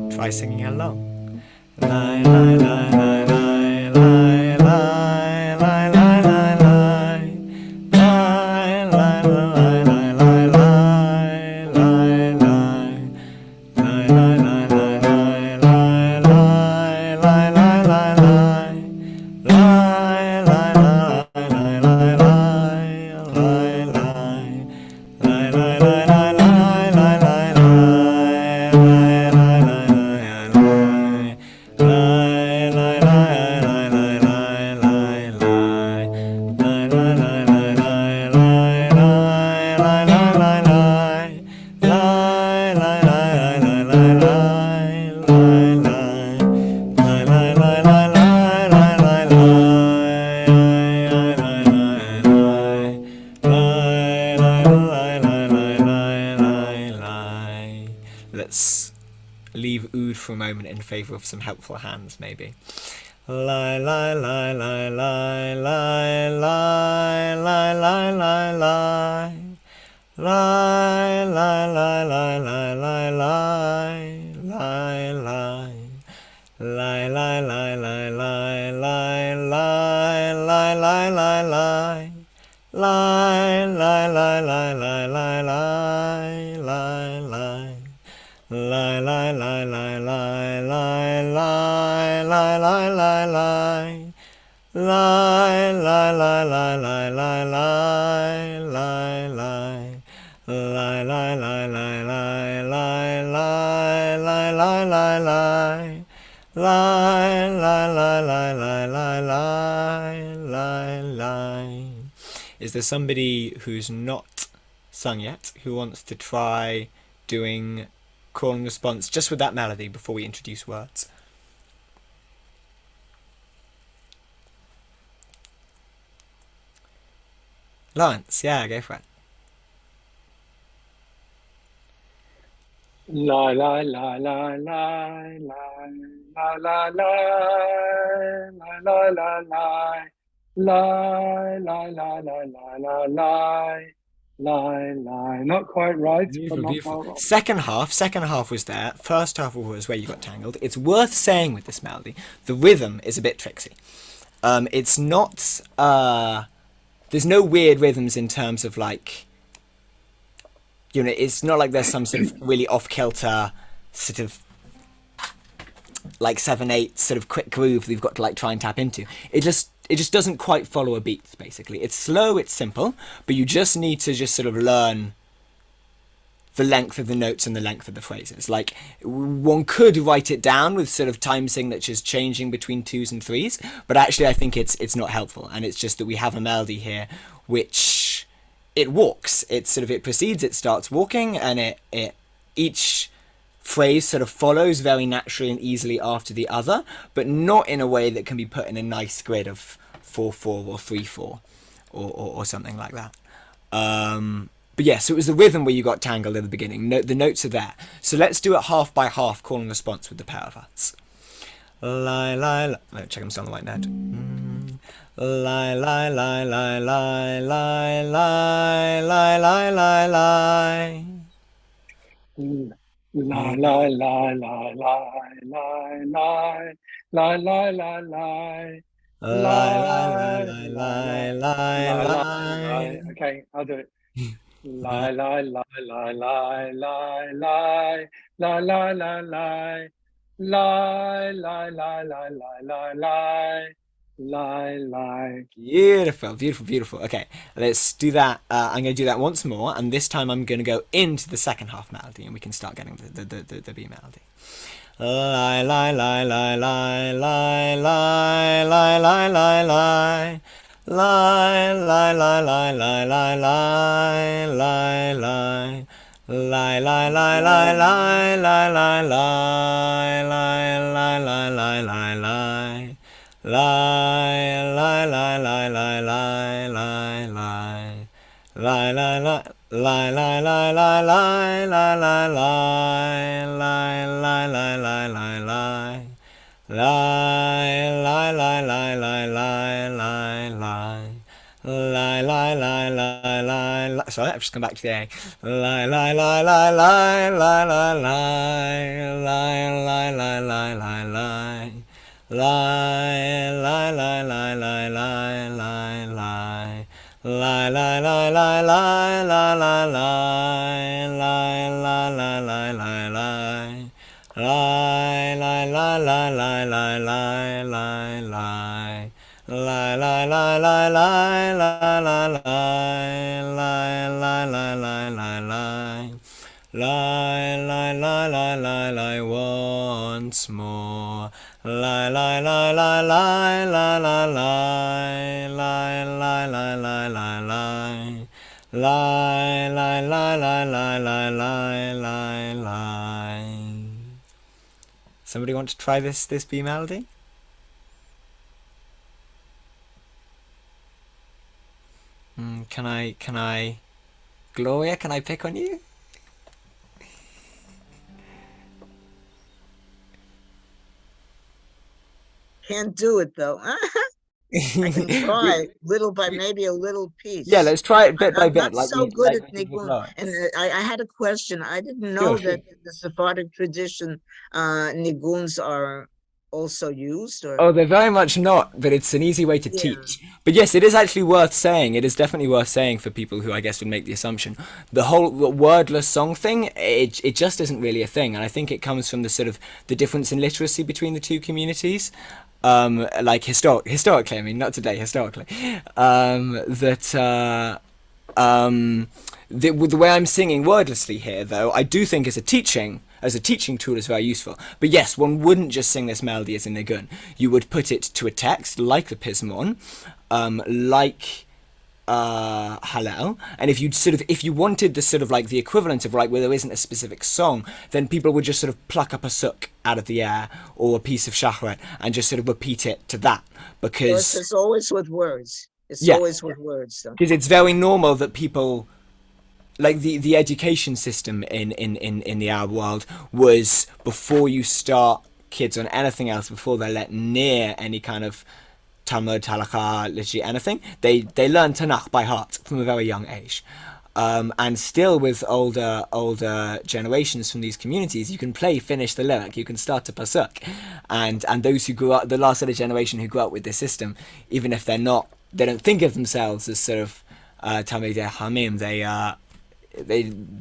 Try singing along. Lie, lie, lie, lie, lie, lie, lie, lie, lie, lie, lie. Lie, lie, lie, lie, lie, lie, lie, lie. Lie, lie, lie, lie, lie, lie, lie, lie, lie, lie, lie. Lie, lie, lie, lie, lie, lie, lie, lie. Lie, lie, lie, lie, lie, lie, lie, lie, Let's leave oud for a moment in favour of some helpful hands, maybe. Lie, lie, lie, lie, lie, lie, lie, lie, lie, lie, lie. Lie, lie, lie, lie, lie, lie, lie, lie, lie. Lie, lie, lie, lie, lie, lie, lie, lie, lie, lie, lie. Lie, lie, lie, lie, lie, lie, lie, lie, lie. Lie, lie, lie, lie, lie, lie, lie, lie, lie, lie, lie. Lie, lie, lie, lie, lie, lie, lie, lie, lie. Lie, lie, lie, lie, lie, lie, lie, lie, lie, lie, lie. Lie, lie, lie, lie, lie, lie, lie, lie, lie. Is there somebody who's not sung yet who wants to try doing call and response just with that melody before we introduce words? Lawrence, yeah, go for it. La la la la la la la la la la la la la la la la la la la. Not quite right, Beautiful, but not beautiful. far off. Second half was there. First half was where you got tangled. It's worth saying with this melody, the rhythm is a bit tricksy. It's not. There's no weird rhythms in terms of like. You know, it's not like there's some sort of really off-kilter sort of like 7/8 sort of quick groove that you've got to like try and tap into. It just doesn't quite follow a beat, basically. It's slow, it's simple, but you just need to just sort of learn the length of the notes and the length of the phrases. Like, one could write it down with sort of time signatures changing between 2s and 3s, but actually I think it's not helpful, and it's just that we have a melody here which it walks. It proceeds, it starts walking, and it each phrase sort of follows very naturally and easily after the other, but not in a way that can be put in a nice grid of 4/4 or 3/4 or something like that. But yeah, so it was the rhythm where you got tangled at the beginning. The notes are there. So let's do it half by half, call and response with the pair of us. Lie, lie, lie. Let me check I'm still on the right note. Lie, lie, lie, lie, lie, lie, lie, lie, lie, lie, lie. La la la la la la la la la la la. Lie. Okay, I'll do it. Lie, lie, lie, lie, lie, lie, lie, lie, lie, lie, lie, lie, lie, lie, lie, lie, lie, lie, lie. Beautiful, beautiful, beautiful. Okay, let's do that. I'm going to do that once more, and this time I'm going to go into the second half melody, and we can start getting the B melody. Lie, lie, lie, lie, lie, lie, lie, lie, lie, lie, lie. Lie, lie, lie, lie, lie, lie, lie, lie, lie. Lie, lie, lie, lie, lie, lie, lie, lie, lie, lie, lie, lie, lie, lie. Lie, lie, lie, lie, lie, lie, lie, lie. Lie, lie, lie, lie, lie, lie, lie, lie, lie, lie, lie, lie, lie, lie, lie, lie, lie. Lie, lie, lie, lie, lie, lie, lie, lie. Lie, lie, lie, lie, lie, lie. Sorry, I've just come back to the A. Lie, lie, lie, lie, lie, lie, lie, lie. Lie, lie, lie, lie, lie, lie. Lie, lie, lie, lie, lie, lie, lie, lie. Lie, lie, lie, lie, lie, lie, lie, lie. Lie, lie, lie, lie, lie, lie. Lie, lie, lie, lie, lie, lie, lie, lie, lie. Lie, lie, lie, lie, lie, lie, lie, lie. Lie, lie, lie, lie, lie, lie. Lie, lie, lie, lie, lie, lie, once more. Lie, lie, lie, lie, lie, lie, lie, lie. Lie, lie, lie, lie, lie, lie. Lie, lie, lie, lie, lie, lie, lie, lie, lie. Somebody want to try this B melody? Can I, Gloria, can I pick on you? Can't do it though. I can try little by maybe a little piece. Yeah, let's try it bit by I'm bit. not Like so we- good like at we did with Nigun. Lawrence. And I had a question. I didn't know Sure. that the Sephardic tradition Niguns are also used. Or Oh, they're very much not, but it's an easy way to Yeah. teach. But yes, it is actually worth saying. It is definitely worth saying for people who I guess would make the assumption. The whole wordless song thing, it just isn't really a thing. And I think it comes from the sort of the difference in literacy between the two communities. Like historically, I mean, not today, historically. The way I'm singing wordlessly here, though, I do think as a teaching tool is very useful. But yes, one wouldn't just sing this melody as a nigun. You would put it to a text, like the Pizmon, like Hallel, and if you wanted the sort of like the equivalent of like where there isn't a specific song, then people would just sort of pluck up a suk out of the air or a piece of Chernett and just sort of repeat it to that, because it's always with words. It's Yeah. always with words. So. because it's very normal that people, like the education system in the Arab world was, before you start kids on anything else, before they're let near any kind of Talmud, Halakha, literally anything, they learn Tanakh by heart from a very young age. And still with older generations from these communities, you can finish the lyric, you can start to pasuk. And those who grew up, the last sort of generation who grew up with this system, even if they don't think of themselves as sort of Talmidei Hamim,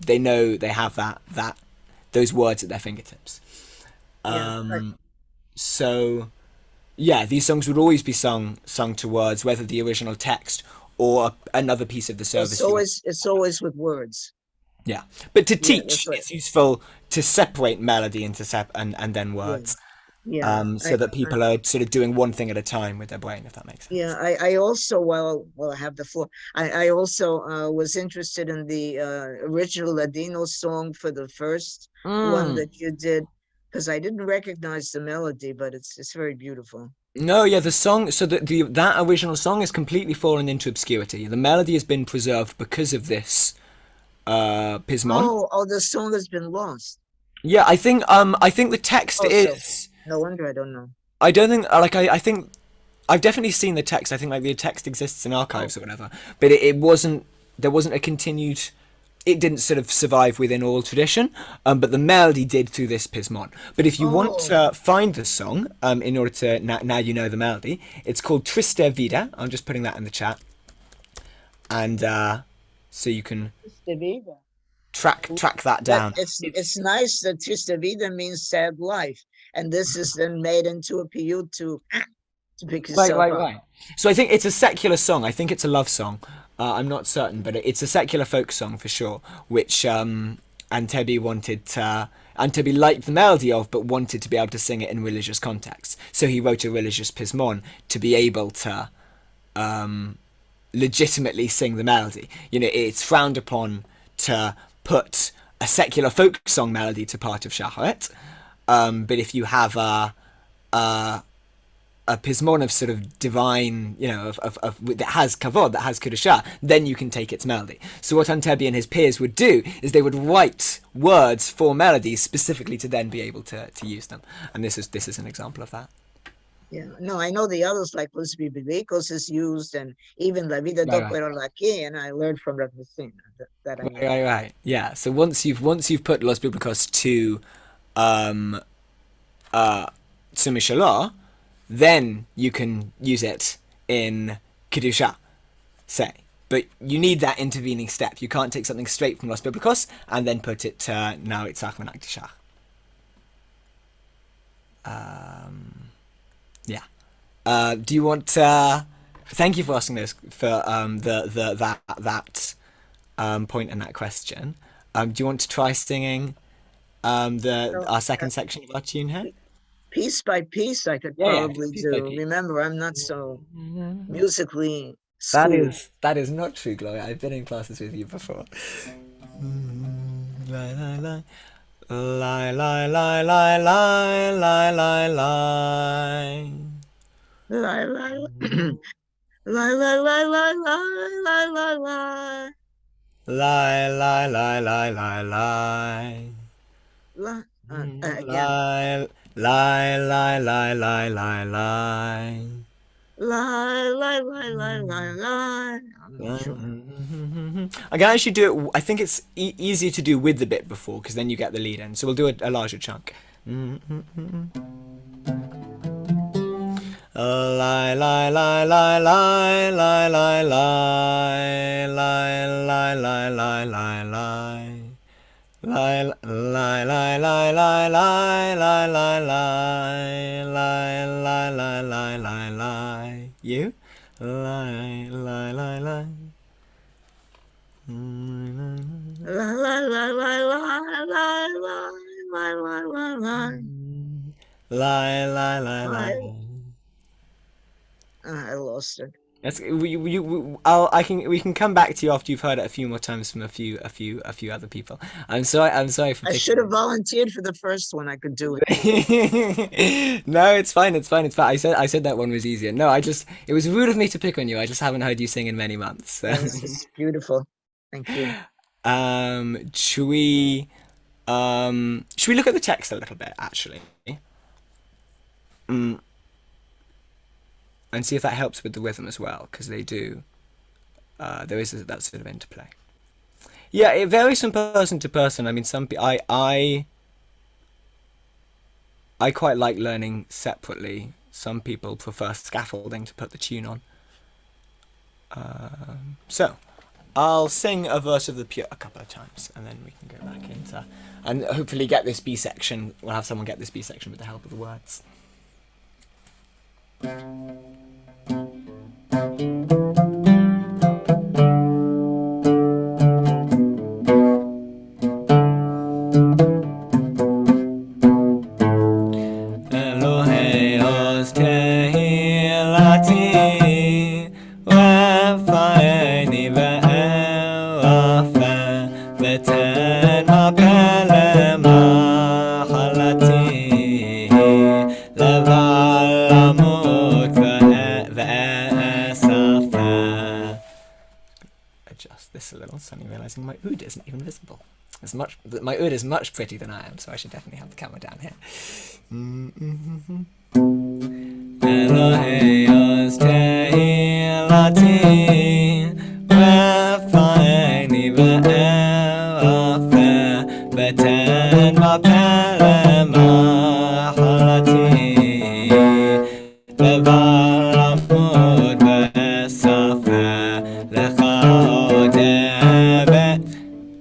they know they have those words at their fingertips. So yeah, these songs would always be sung to words, whether the original text or another piece of the service. It's always with words. Yeah, but to Yeah, teach, that's right. it's useful to separate melody into and then words, Yeah. so that people are sort of doing one thing at a time with their brain, if that makes sense. Yeah, I also, well, I have the floor. I also was interested in the original Ladino song for the first one that you did, because I didn't recognize the melody, but it's very beautiful. No, yeah, the song. So that original song has completely fallen into obscurity. The melody has been preserved because of this Pizmon. Oh, the song has been lost. Yeah, I think the text Oh, so is. no wonder I don't know. I don't think I think I've definitely seen the text. I think like the text exists in archives or whatever, but it wasn't. There wasn't a continued. It didn't sort of survive within oral tradition, but the melody did through this Pizmon. But if you want to find the song, in order to now you know the melody, it's called Triste Vida. I'm just putting that in the chat, and so you can track that down. It's nice that Triste Vida means sad life, and this is then made into a piyut to pick yourself up. Right. So I think it's a secular song. I think it's a love song. I'm not certain, but it's a secular folk song for sure, which Antebi liked the melody of, but wanted to be able to sing it in religious contexts. So he wrote a religious Pizmon to be able to legitimately sing the melody. You know, it's frowned upon to put a secular folk song melody to part of Shacharet, but if you have a Pizmon of sort of divine, you know, of that has kavod, that has kedusha, then you can take its melody. So what Antebi and his peers would do is they would write words for melodies specifically to then be able to use them. And this is an example of that. Yeah, no, I know the others like Los Biblicos is used, and even La Vida do Pero Aquí, and I learned from Rabbi Hussein that I know. Right. Yeah. So once you've put Los Biblicos to Mishalah, then you can use it in Kedusha, say. But you need that intervening step. You can't take something straight from Los Biblicos and then put it now it's Achman Akdishah. Yeah. Do you want thank you for asking those for that point and that question. Do you want to try singing our second section of our tune here? Piece by piece, I could probably do. Remember, I'm not so musically schooled. That is not true, Gloria. I've been in classes with you before. Lie, lie, lie. Lie, lie, lie, lie, lie, lie, lie, lie. Lie, lie, lie, lie, lie, lie, lie, lie, lie, lie. Lie, lie, lie, lie, lie, lie. Again. Lie, lie, lie, lie, lie, lie. Lie, lie, lie, lie, lie, lie. I can actually do it. I think it's easier to do with the bit before, because then you get the lead in. So we'll do a larger chunk. Lie, lie, lie, lie, lie, lie, lie, lie, lie, lie, lie, lie, lie, lie, lie. Lie, lie, lie, lie, lie, lie, lie, lie, lie, lie, lie, lie, lie, lie, lie. You? Lie, lie, lie, lie. Lie, lie, lie, lie, lie, lie, lie, lie, lie, lie. Lie, lie, lie, lie. I lost it. That's, we can come back to you after you've heard it a few more times from a few other people. I'm sorry for. I should have volunteered for the first one. I could do it. No, it's fine. I said that one was easier. No, it was rude of me to pick on you. I just haven't heard you sing in many months. So. It's beautiful. Thank you. Should we look at the text a little bit, actually? And see if that helps with the rhythm as well, because they do. There is that sort of interplay. Yeah, it varies from person to person. I mean, I quite like learning separately. Some people prefer scaffolding to put the tune on. So, I'll sing a verse of the Pure a couple of times, and then we can go back into, and hopefully get this B section. We'll have someone get this B section with the help of the words. Leval amud ve'esafa. Adjust this a little, suddenly realizing my oud isn't even visible. My oud is much prettier than I am, so I should definitely have the camera down here. Eloheios tehilati ve'faini ve'elafe v'ten v'pele mahalati leval amud ve'esafa lechaodeve.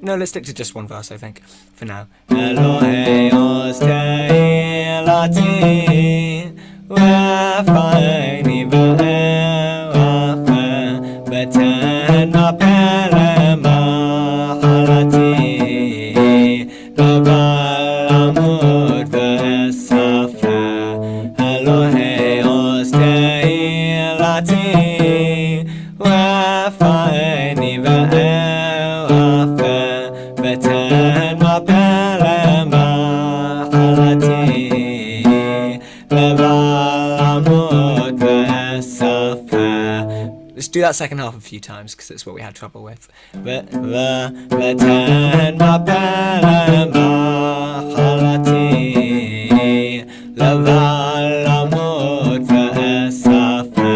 No, let's stick to just one verse, I think, for now. Eloheios tehilati ve'faini ve'elafe v'ten v'pele mahalati leval amud ve'esafa Eloheios tehilati ve'faini ve'elafe v'ten v'pele mahalati leval amud ve'esafa. Let's do that second half a few times because it's what we had trouble with. V'ten v'pele mahalati leval amud ve'esafa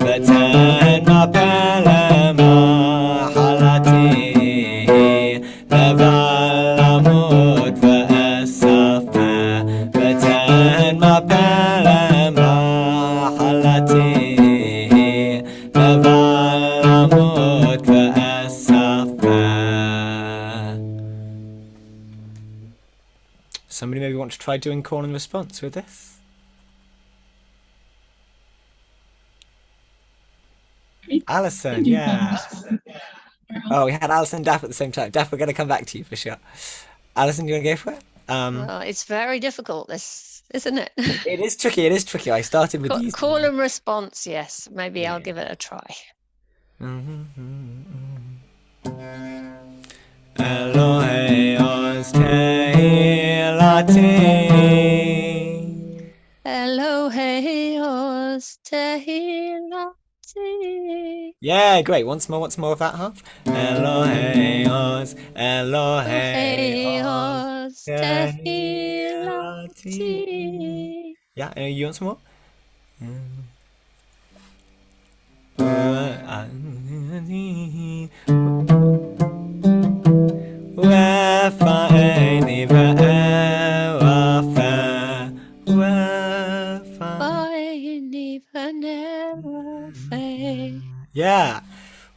v'ten v'pele mahalati leval amud ve'esafa v'ten v'pele mahalati leval amud ve'esafa. Somebody maybe want to try doing call and response with this? Alison, yeah. Oh, we had Alison and Daff at the same time. Daff, we're going to come back to you for sure. Alison, do you want to go for it? It's very difficult, this, isn't it? It is tricky. It is tricky. I started with these. Call and response, yes. Maybe I'll give it a try. Eloheios tehilati. Eloheios tehilati. Yeah, great. Once more of that half. Eloheios, Eloheios tehilati. Yeah, you want some more? Ve'faini ve'elafe Faini vanelafe. yeah.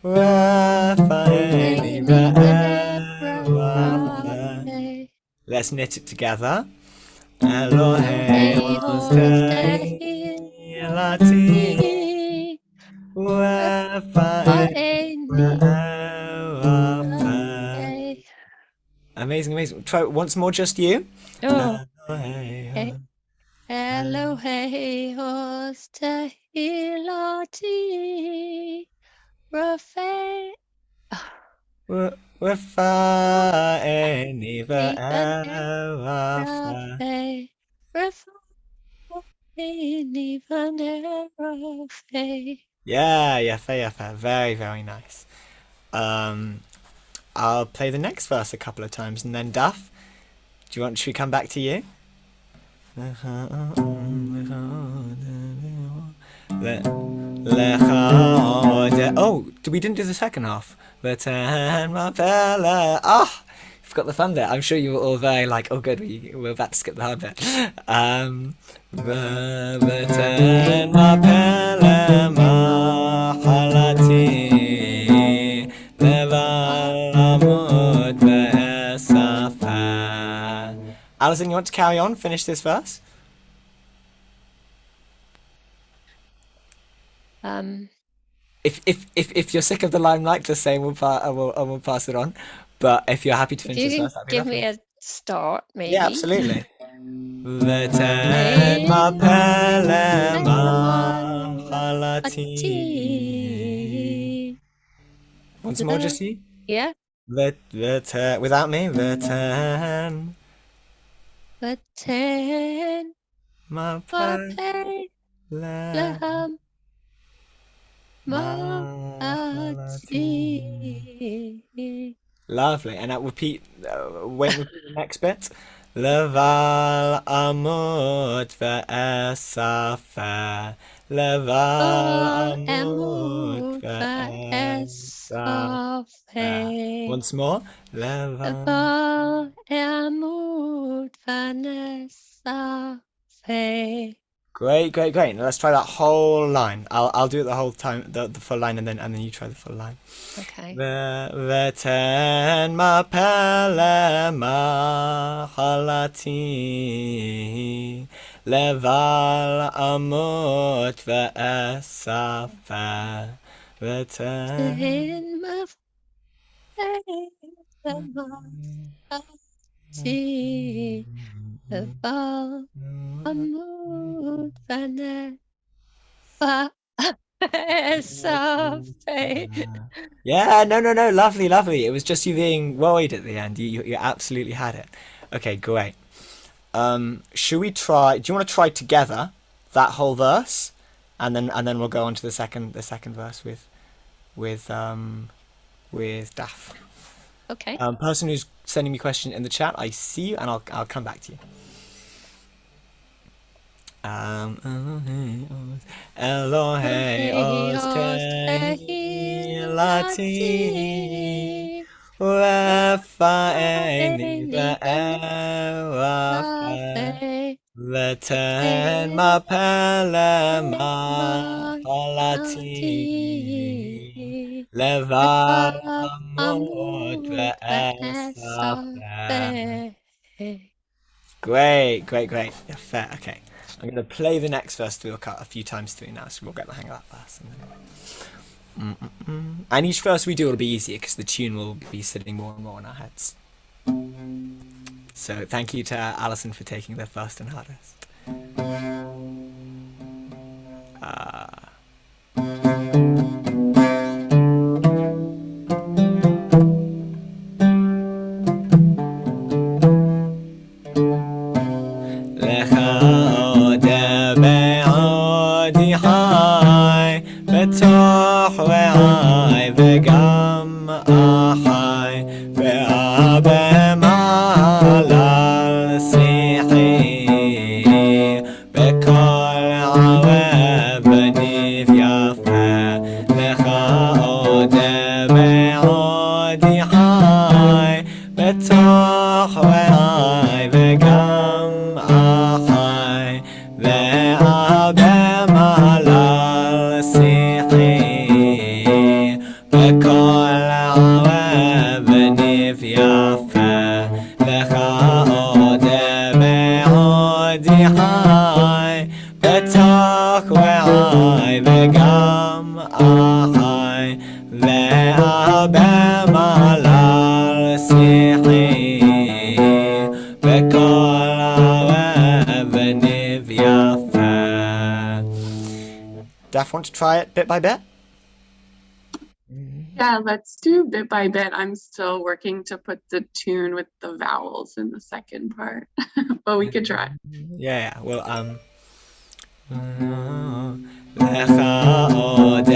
Ve'faini ve'elafe. Let's knit it together. Eloheios tehilati ve'faini ve'elafe. Amazing, amazing. Try it once more, just you. Oh. Eloheios tehilati Raphael. Ve'faini ve'elafe. Yeah, yafa. Very, very nice. I'll play the next verse a couple of times, and then Duff, should we come back to you? Oh, we didn't do the second half. Ah, forgot the fun bit. I'm sure you were all very like, oh good, we're about to skip the hard bit. Alison, you want to carry on? Finish this verse? If you're sick of the limelight, just say we'll pass it on. But if you're happy to finish this verse, that'd be Give lovely. me a start, maybe. Yeah, absolutely. Once more, just you. Yeah. Without me. Veten. Vatan Mapalati. Laham Malati. Lovely. And I'll repeat, repeat the next bit. Leval amut ve'esafa. Leval amut ve'esafa. Once more. Leval. Amut Vanessa. Great, great, great. Now let's try that whole line. I'll do it the whole time, the full line, and then you try the full line. Okay. Veten ma pele ma halati leval amut ve'esafa veten. In my face, the ball, Amut Vanessa. Yeah, no, lovely, lovely. It was just you being worried at the end. You absolutely had it. Okay, great. Should we try? Do you want to try together that whole verse, and then we'll go on to the second verse with Daph. Okay. Person who's sending me question in the chat, I see you, and I'll come back to you. Elohei os tehilati Refa'eni ve'erafe Veten ma pele ma halati Leval amut ve'esafe. Great. Yeah, fair. Okay. I'm going to play the next verse through a few times through now, so we'll get the hang of that verse. And each verse we do will be easier because the tune will be sitting more and more in our heads. So thank you to Alison for taking the first and hardest. בתוך רעי וגם אחי והרבה מעלל שיחי בכל ערב וניב יפה לך עוד מאוד יחי בתוך רעי וגם אחי והרבה מעלל שיחי בכל ערב וניב יפה לך עוד מאוד יחי בתוך רעי וגם אחי והרבה מעלל שיחי בכל ערב וניב יפה. Daph, want to try it bit by bit? Yeah, let's do bit by bit. I'm still working to put the tune with the vowels in the second part, but we could try. Yeah. Well, לך עוד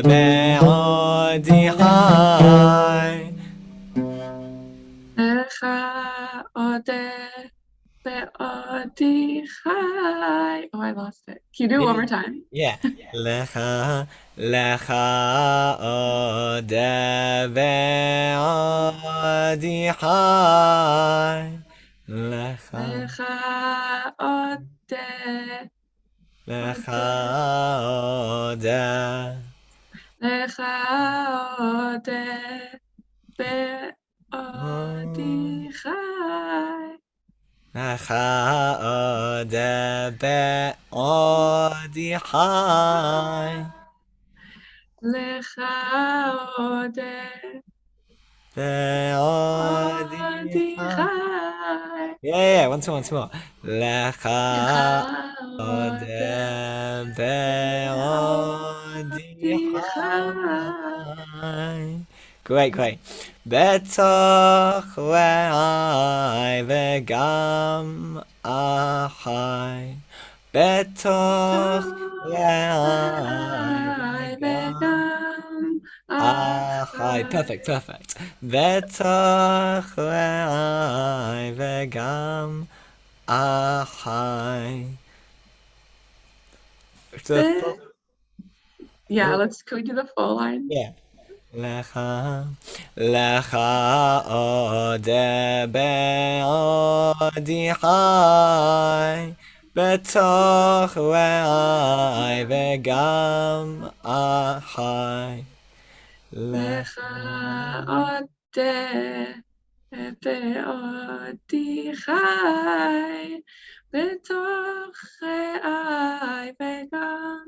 בעוד יחי לך עוד בעודי חי. Oh, I lost it. Can you do it one more time? Yeah. לך עוד בעוד יחי לך לך עוד לך עוד לך עוד בעודי חי. לך עוד בעוד יחי לך עוד בעוד בעודי יחי. חי. Yeah, once more. לך עוד בעוד יחי. Great. בתוך רעי וגם ahai betoch I vegam become ahai. Perfect, perfect. Betoch vegam ahai. The full, Yeah, can we do the full line? yeah. Lecha, lecha ode be'odi chai, betoch re'ai vegam achai. Lecha ode be'odi chai, betoch re'ai vegam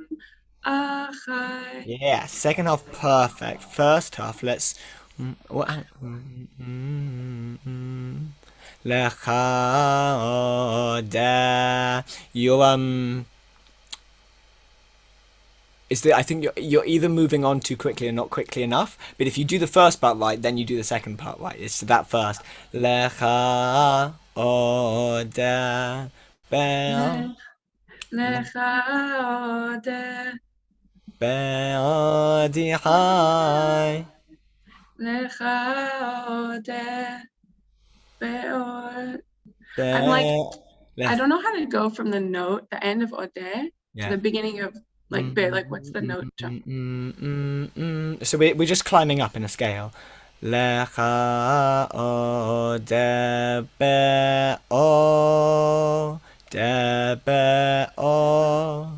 achai. Yeah, second half perfect. First half, let's. Lecha ode. I think you're either moving on too quickly or not quickly enough. But if you do the first part right, then you do the second part right. It's that first. Lecha ode be'al Lecha ode be'odi chai. Lecha ode be'od. I'm like, Be- I don't know how to go from the note, the end of ode, to Yeah. the beginning of like be. Like, what's the note jump? So we're just climbing up in a scale. Lecha ode be'o de be'o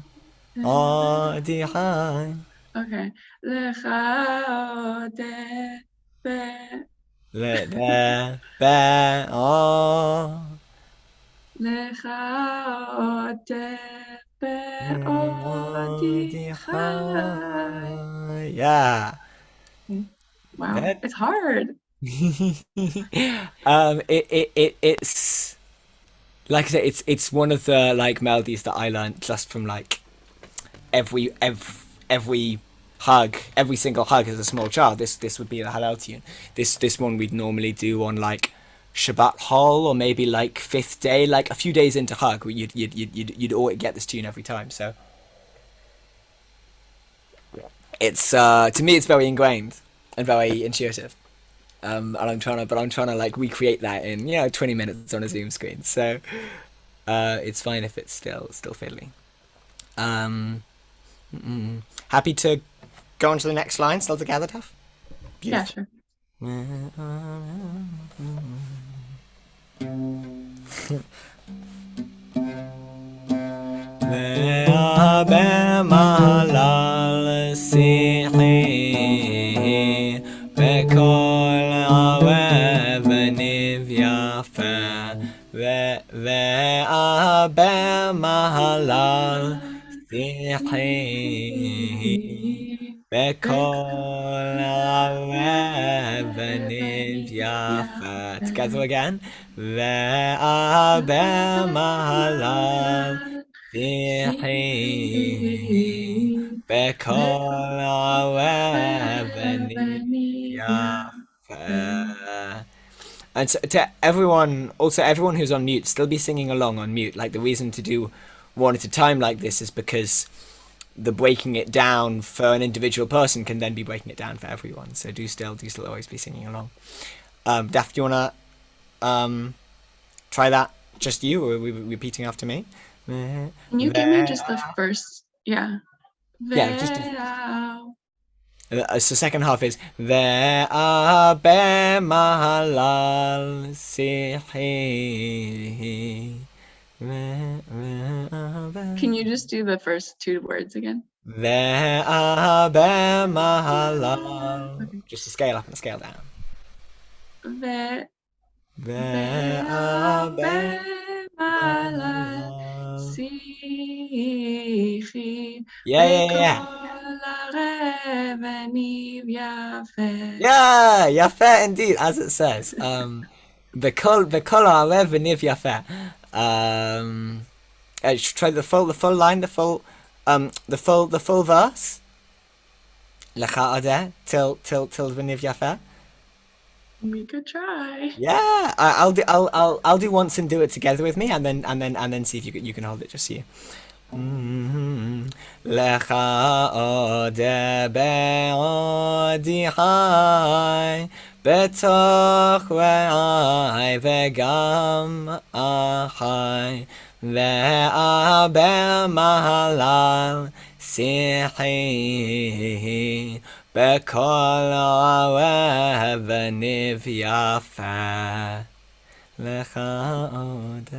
odi chai. Okay. Lecha ode be. Le de be'o Lecha ode be'odi odi chai. chai. Yeah. Wow, That- it's hard. It's like I said, it's one of the like melodies that I learned just from like every hug, every single hug as a small child. This would be the Hallel tune. This one we'd normally do on like Shabbat Hol or maybe like fifth day, like a few days into hug. You'd always get this tune every time. So it's to me it's very ingrained and very intuitive. And I'm trying to like recreate that in 20 minutes on a Zoom screen. So it's fine if it's still fiddly. Happy to go on to the next line. Still together, Tuff? Yeah, sure. בכל ערב וניב יפה ואבא מהלל שיחי בכל ערב וניב יפה. Together again. ואבא מהלל שיחי בכל ערב וניב And so to everyone, also everyone who's on mute, still be singing along on mute. Like the reason to do one at a time like this is because the breaking it down for an individual person can then be breaking it down for everyone. So do still always be singing along. Daft, do you wanna try that? Just you, or are we repeating after me? Can you give me just the first? Yeah. Yeah, just. So second half is Ve'abe Mahalal Sihi. Can you just do the first two words again? Ve'abe Mahalal. Okay. Just a scale up and a scale down. Ve'abe Mahalal Sihi. Yeah. Yeah, Yafeh indeed, as it says. Bekol ha'arev v'niv Yafeh. Try the full line, the full verse. Lecha odeh till v'niv Yafeh. We could try. Yeah, I'll do once and do it together with me, and then see if you can hold it just so you. Lecha ode be'odi chai betoch re'ai vegam achai ve'aber mahalal sichi בכל ערב וניב יפה לך עוד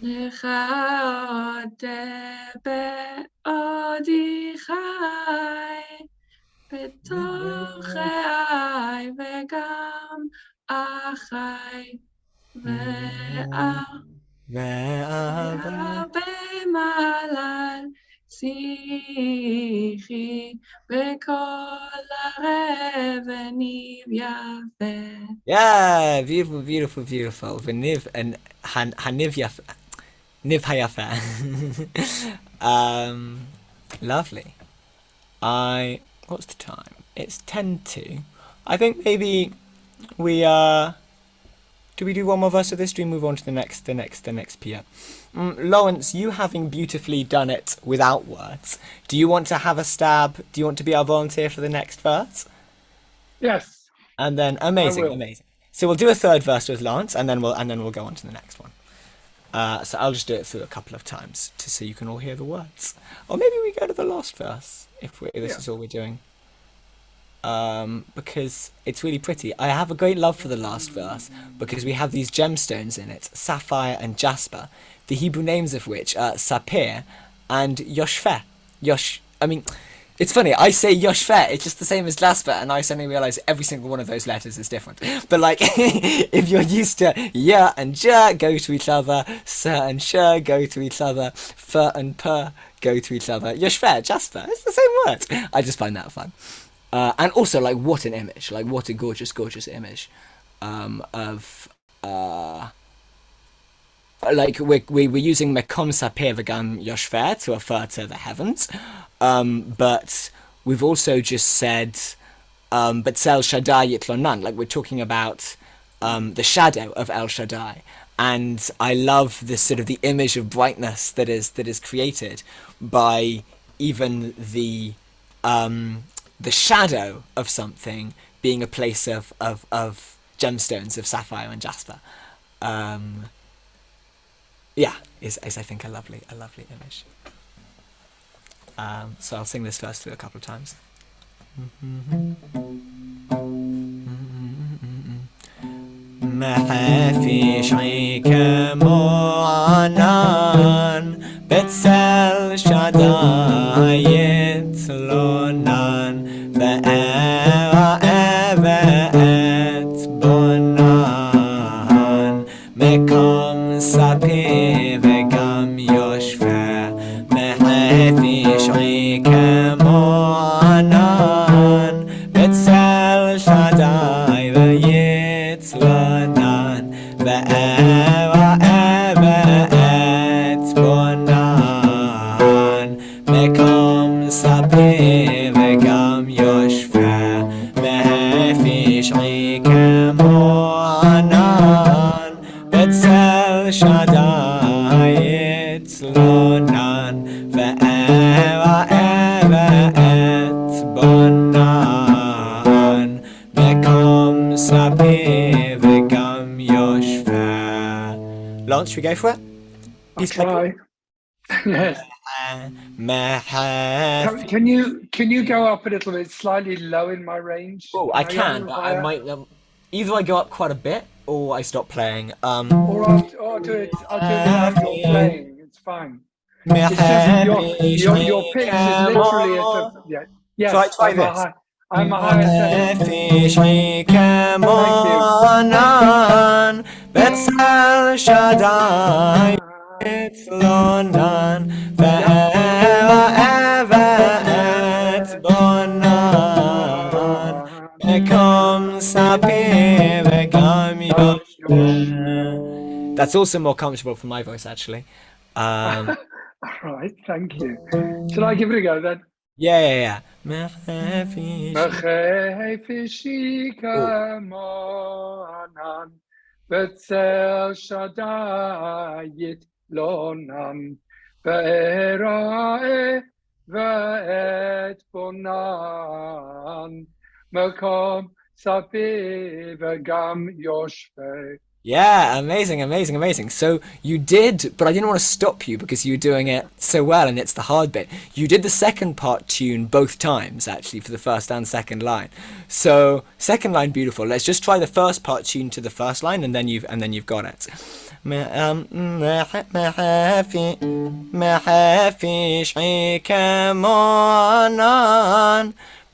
לך עוד בעודי חי בתוך חיי וגם אחי ואהבה במעלל שיחי בכל ערב וניב יפה. Yeah, beautiful, beautiful, beautiful. V'niv and haniv yaf, niv hayafa. Lovely. What's the time? It's 10 to. I think maybe we do we do one more verse of this? Do we move on to the next Pia? Lawrence, you having beautifully done it without words, do you want to have a stab? Do you want to be our volunteer for the next verse? Yes. And then amazing. So we'll do a third verse with Lawrence, and then we'll go on to the next one. So I'll just do it through a couple of times so you can all hear the words, or maybe we go to the last verse if this is all we're doing. Because it's really pretty. I have a great love for the last verse because we have these gemstones in it, sapphire and jasper, the Hebrew names of which are Sapir and Yoshfeh. It's funny, I say Yoshfeh, it's just the same as jasper, and I suddenly realise every single one of those letters is different. But like, if you're used to Ya and Ja go to each other, Sa and Sha go to each other, Fa and Pa go to each other, Yoshfeh, jasper, it's the same word. I just find that fun. And also, like, what an image! Like, what a gorgeous, gorgeous image of like we're using Mekom Sapir V'Gam Yoshfer to refer to the heavens, but we've also just said Betzel Shaddai Yitlonan, like we're talking about the shadow of El Shaddai, and I love this sort of the image of brightness that is created by even the shadow of something being a place of gemstones of sapphire and jasper. Is I think a lovely image. So I'll sing this verse through a couple of times. محفي شعيك معنان بتسل شدايت لونان بأبأت بنان مكم سبي وكم يشفى محفي شعيك معنان بتسل شداي ويت لونان بأبأت بنان مكم سبي وكم يشفى محفي شعيك معنان بتسل شدايت لونان بأبأت بنان مكم سبي وكم يشفى. Lance, should we go for it? I'll try. Yes. Can you go up a little bit, slightly low in my range? Oh, I can, but I might. Either I go up quite a bit, or I stop playing. Or I'll do it without your playing. It's fine. It's just your pitch is literally at the yes. Try this. I'm a higher That's also more comfortable for my voice, actually. All right, thank you. Shall I give it a go then? Yeah. Mehefishi. Mechefishi Oh, kamoanan, Betzel Shaddayit lonam, Be'erae ve'et bonan, Mekom sapi v'gam yoshve. yeah, amazing. So you did, but I didn't want to stop you because you were doing it so well, and it's the hard bit. You did the second part tune both times, actually, for the first and second line. So second line, beautiful. Let's just try the first part tune to the first line, and then you've got it.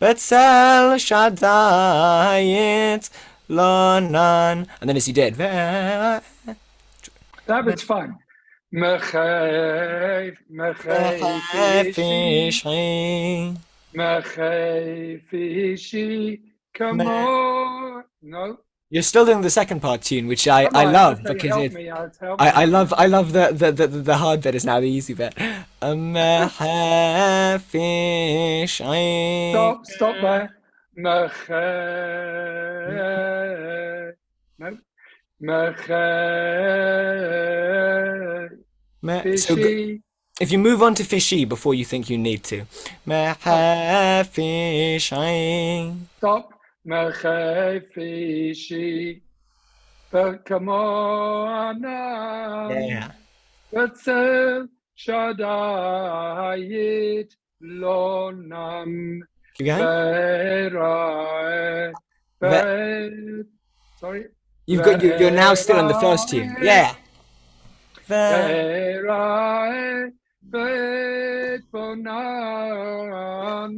Betzel Shaddayit Lonan. And then as you did. That bit's fine. Mechefishi kamo. No. You're still doing the second part tune, which I Come on, love okay, because help it. me out, help I me out. love the hard bit is now the easy bit. Stop there. No. So Fishy. if you move on to fishy before you think you need to. Stop. Mechefishi. Kamoanan. Yeah. Betzel Shaddayit lonam. Keep going. Ve'erae ve'et. Sorry. You're now still in the first tune. Yeah. Ve'erae ve'et bonan.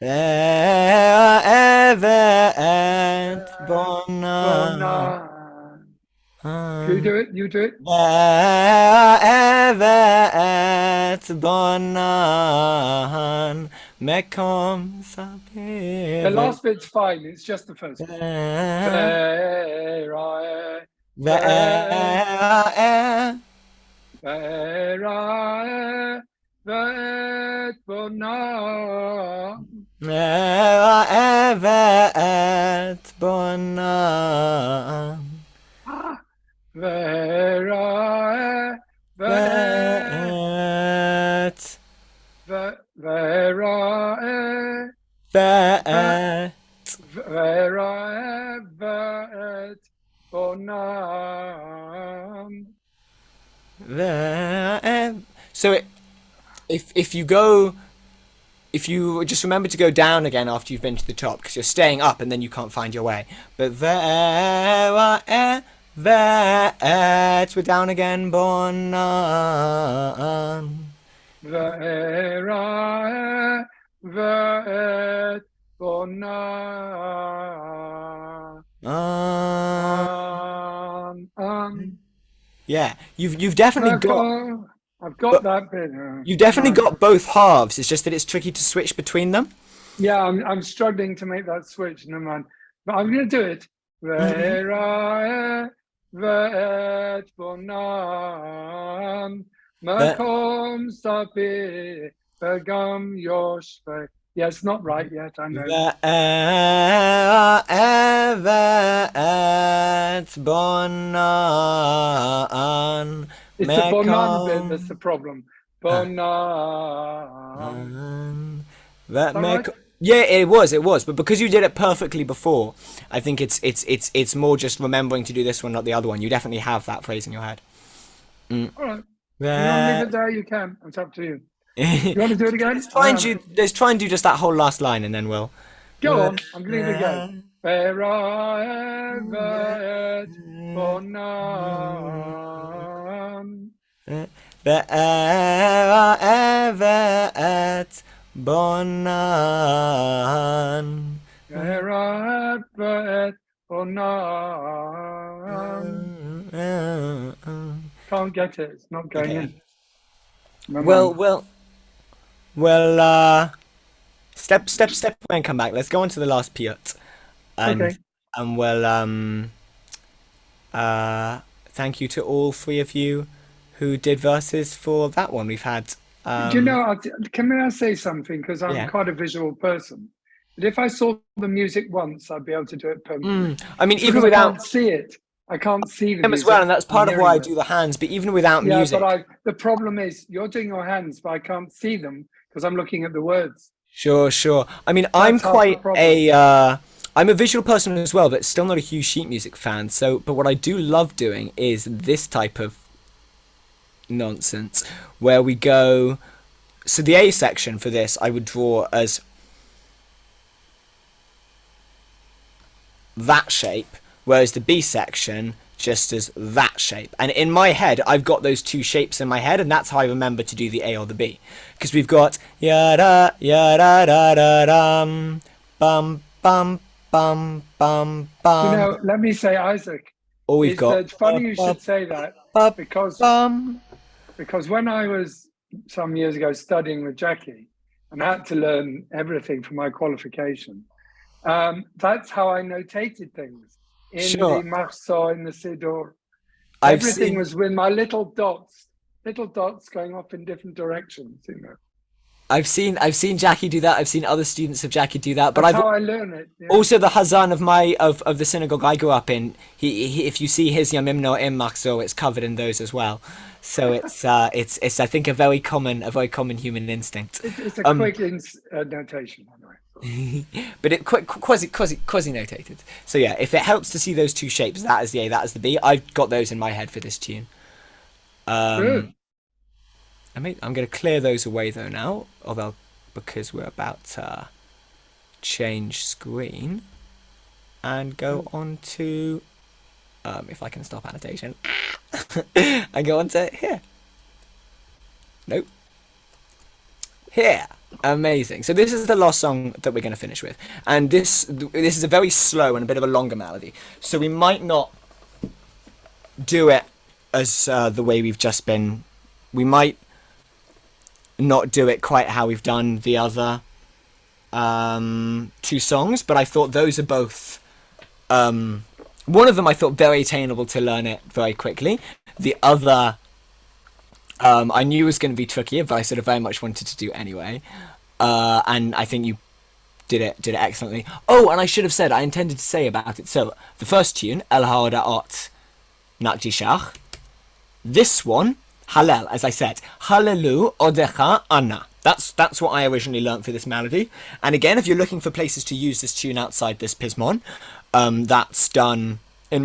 Evet bonan. Bonan. You do it, you do it. Evet bonan. Mekom sabi. The last bit's fine, it's just the first one. Ve'erae Ve'et. ve'erae ve'et bonan. Evet bonan. Ve'erae ve'et ve'erae Ve'et. ve'erae ve'et bonan. So if you just remember to go down again after you've been to the top because you're staying up and then you can't find your way. But we're down again. Bonan. Ve'erae ve'et bonan. Yeah, you've definitely got. I've got that bit. You definitely got both halves. It's just that it's tricky to switch between them. Yeah, I'm struggling to make that switch, no man. But I'm gonna do it. Ve'erae ve'et bonan. Makom sapi v'gam yoshve. Yeah, it's not right yet, I know. Evet bonan. It's the bonan bit that's the problem. Bonan. That right? Yeah, it was, but because you did it perfectly before, I think it's more just remembering to do this one, not the other one. You definitely have that phrase in your head. All right. You want to leave it there? You can. It's up to you. You want to do it again? Let's try and do just that whole last line, and then we'll. Go on. I'm going to leave it again. Ve'erae ve'et bonan. Ve'erae ve'et bonan. Ve'erae ve'et bonan. Can't get it. It's not going in. Well. Step away and come back. Let's go on to the last piot, and we'll thank you to all three of you who did verses for that one. We've had Do you know, can I say something? Because I'm Yeah. quite a visual person. But if I saw the music once, I'd be able to do it permanently. I mean, even Because I without can't see it. I can't see the him music. as well, and that's I'm part of why I hearing do it. the hands. But even without Yeah, music, but the problem is you're doing your hands, but I can't see them because I'm looking at the words. sure. I mean, I'm That's half the quite problem. I'm a visual person as well, but still not a huge sheet music fan. So, but what I do love doing is this type of nonsense, where we go. So the A section for this, I would draw as that shape, whereas the B section just as that shape. And in my head, I've got those two shapes in my head, and that's how I remember to do the A or the B. Because we've got yada yada da da dum bum bum bum bum bum. You know, let me say, Isaac. Or we've got. It's funny you should say that because when I was some years ago studying with Jackie and I had to learn everything for my qualification, that's how I notated things in the Marceau, in the Sidor. Everything was with my little dots going off in different directions, you know. I've seen Jackie do that. I've seen other students of Jackie do that. But That's how I learn it. Yeah. Also the Chazan of the synagogue I grew up in. He if you see his Yamimno in Marceau, it's covered in those as well. So it's I think a very common human instinct. It's a quick notation, anyway. But it quasi notated. So yeah, if it helps to see those two shapes, that is the A, that is the B. I've got those in my head for this tune. Good. I'm going to clear those away though now, although because we're about to change screen and go on to if I can stop annotation and go on to here. Nope. Here. Amazing. So this is the last song that we're going to finish with, and this is a very slow and a bit of a longer melody, so we might not do it as the way we've just been. We might not do it quite how we've done the other two songs, but I thought those are both one of them I thought very attainable to learn it very quickly. The other I knew was going to be trickier, but I sort of very much wanted to do anyway, and I think you did it excellently. Oh, and I should have said, I intended to say about it, so the first tune, El Haodaot Nakji Shach, this one, Hallel, as I said, Hallelu Odecha Anna. That's what I originally learnt for this melody. And again, if you're looking for places to use this tune outside this Pizmon, that's done in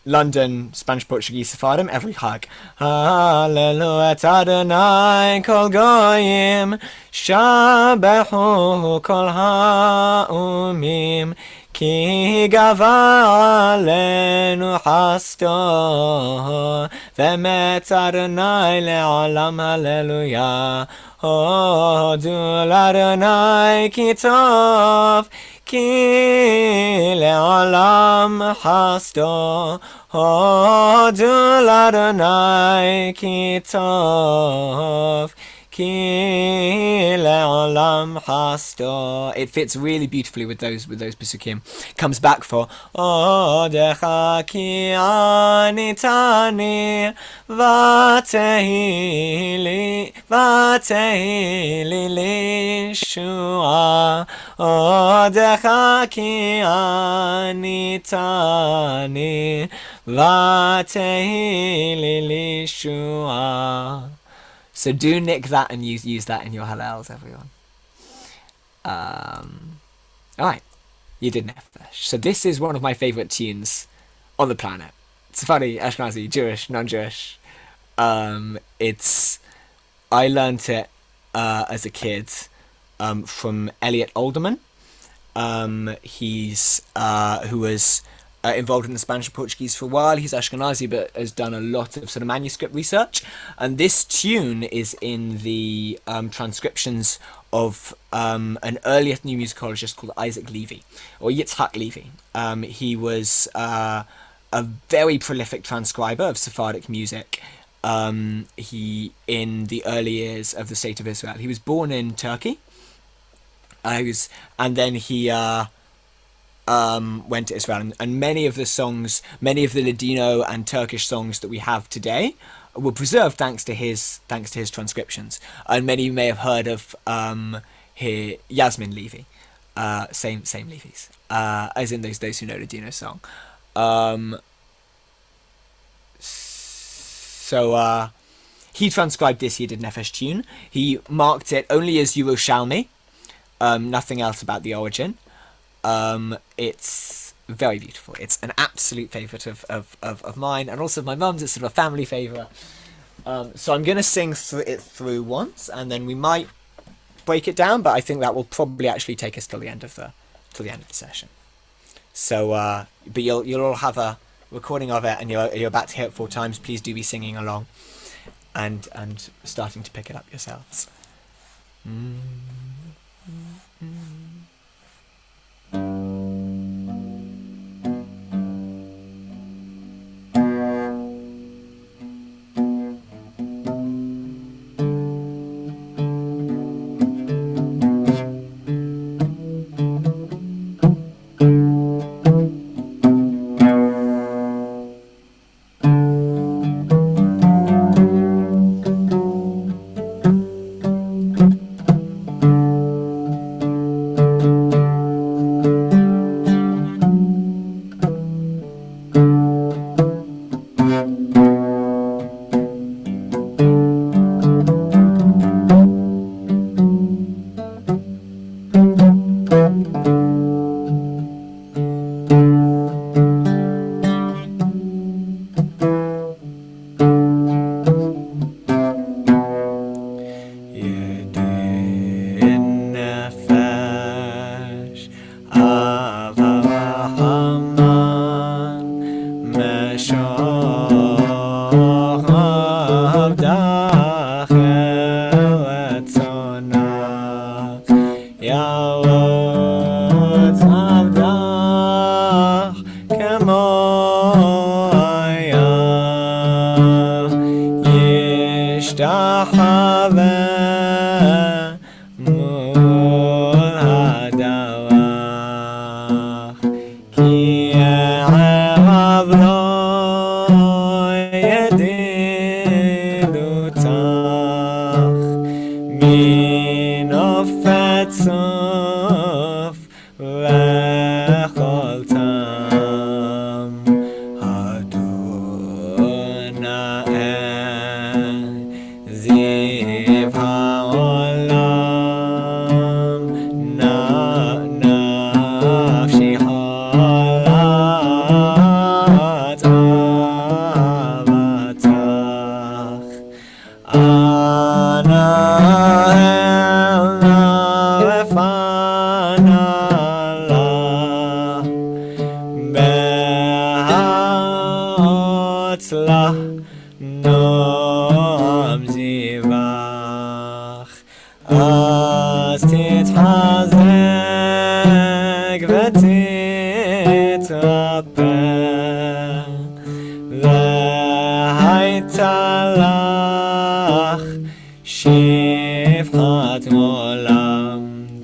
London, Spanish, Portuguese, Sephardim, every Chag. Hallelu et Adonai kol goyim, shabehu kol ha'umim, ki gava alenu hasto, v'met Adonai le'olam hallelujah. Hodu l'Adonai ki tov, ki le'olam hasto. Hodu l'Adonai ki tov, ki le'olam hasto. It fits really beautifully with those pasukim. Comes back for Odecha ki anitani v'tehi li lishua. Odecha ki anitani v'tehi li lishua. So do nick that and use that in your Hallels, everyone. Alright, you did Nefesh. So this is one of my favourite tunes on the planet. Sephardi, Ashkenazi, Jewish, non-Jewish. I learnt it as a kid from Elliot Alderman. He's who was involved in the Spanish and Portuguese for a while. He's Ashkenazi, but has done a lot of sort of manuscript research. And this tune is in the transcriptions of an early ethnomusicologist called Isaac Levy, or Yitzhak Levy. He was a very prolific transcriber of Sephardic music. He, in the early years of the State of Israel, he was born in Turkey. And then he went to Israel, and many of the songs, many of the Ladino and Turkish songs that we have today were preserved thanks to his transcriptions. And many may have heard of Yasmin Levy, same Levy's, as in those who know Ladino song. So he transcribed this Yiddish Nefesh tune. He marked it only as Yerushalmi, nothing else about the origin. It's very beautiful. It's an absolute favourite of mine, and also of my mum's. It's sort of a family favourite. So I'm going to sing it through once, and then we might break it down, but I think that will probably actually take us till the end of the session. So, but you'll all have a recording of it, and you're about to hear it 4 times. Please do be singing along, and starting to pick it up yourselves.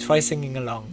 Try singing along.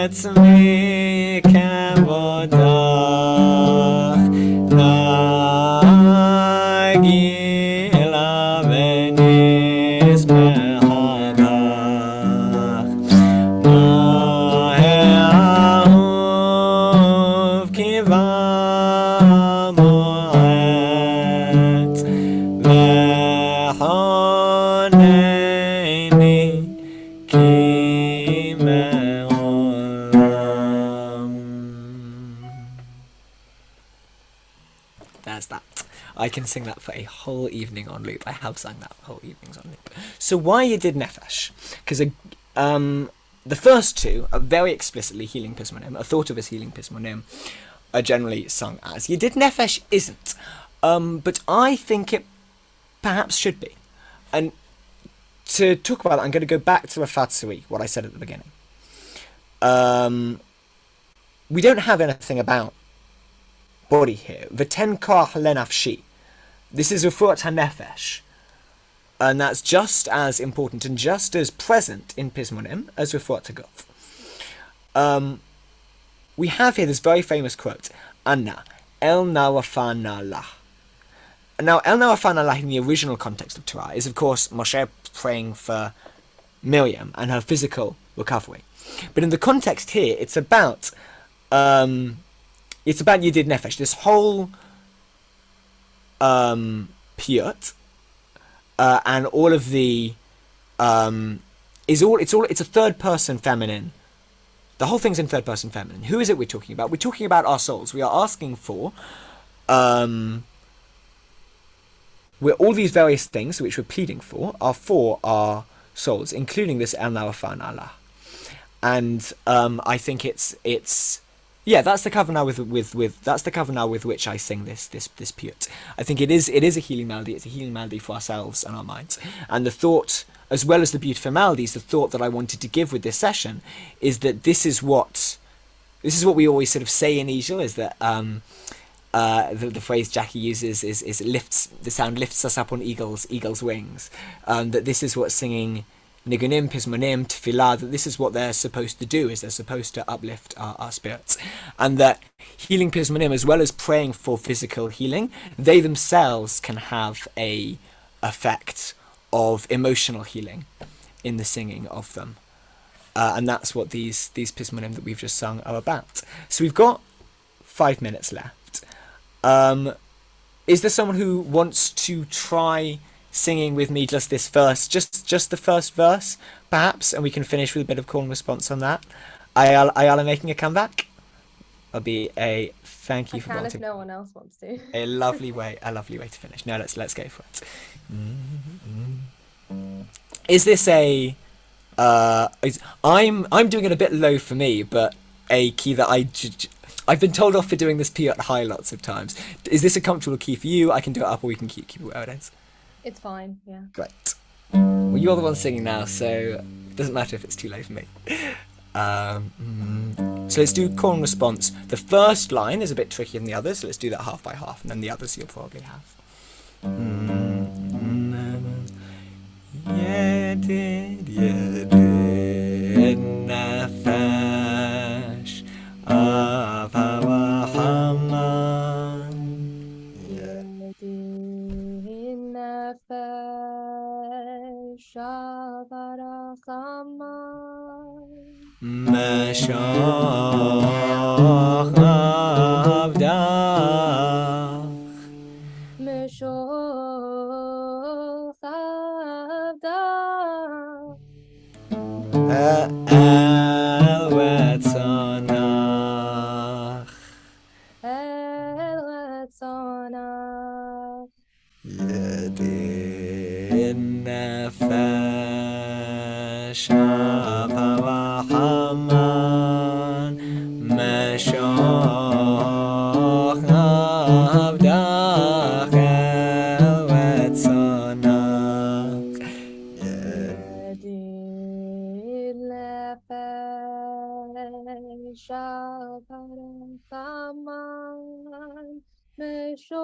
It's me, Cambodia. I can sing that for a whole evening on loop. I have sung that for whole evenings on loop. So why Yedid Nefesh? Because the first two are very explicitly healing Pizmonim, are thought of as healing Pizmonim, are generally sung as. Yedid Nefesh isn't, but I think it perhaps should be. And to talk about that, I'm going to go back to Rafatsui, what I said at the beginning. We don't have anything about body here. V'ten koach lenafshi. This is refuat hanefesh. And that's just as important and just as present in Pizmonim as refuat haguf. We have here this very famous quote, Anna, el nawafana lah. Now, el nawafana lah in the original context of Torah is, of course, Moshe praying for Miriam and her physical recovery. But in the context here, it's about Yedid Nefesh. This whole piyut and all of the it's a third person feminine. The whole thing's in third person feminine. Who is it we're talking about? We're talking about our souls. We are asking for where all these various things which we're pleading for are for our souls, including this El Nawafan Allah. And I think it's that's the kavanah with that's the kavanah with which I sing this piyut. I think it is a healing melody. It's a healing melody for ourselves and our minds. And the thought, as well as the beautiful melodies, the thought that I wanted to give with this session is that this is what we always sort of say in EAJL, is that the phrase Jackie uses is lifts, the sound lifts us up on eagle's wings. That this is what singing Nigunim, Pizmonim, Tefillah, that this is what they're supposed to do, is they're supposed to uplift our spirits. And that healing Pizmonim, as well as praying for physical healing, they themselves can have a effect of emotional healing in the singing of them. And that's what these Pizmonim that we've just sung are about. So we've got 5 minutes left. Is there someone who wants to try singing with me just this verse, just the first verse, perhaps, and we can finish with a bit of call and response on that? Ayala making a comeback? That'll be a thank you for wanting. If no one else wants to. A lovely way to finish. No, let's go for it. Is this a I'm doing it a bit low for me, but a key that I've been told off for doing this piyut high lots of times. Is this a comfortable key for you? I can do it up, or we can keep it where it is. It's fine, yeah. Great. Well, you're the one singing now, so it doesn't matter if it's too low for me. So let's do call and response. The first line is a bit trickier than the others, so let's do that half by half, and then the others you'll probably have. Yedid nefesh avawahaman. Yedid nefesh avarachaman. Meshach avdach. Meshach avdach. El retzonach. El retzonach. Yedid nefesh avawahaman. Meshach avdach. El retzonach. Yedid nefesh avarachaman. Meshach.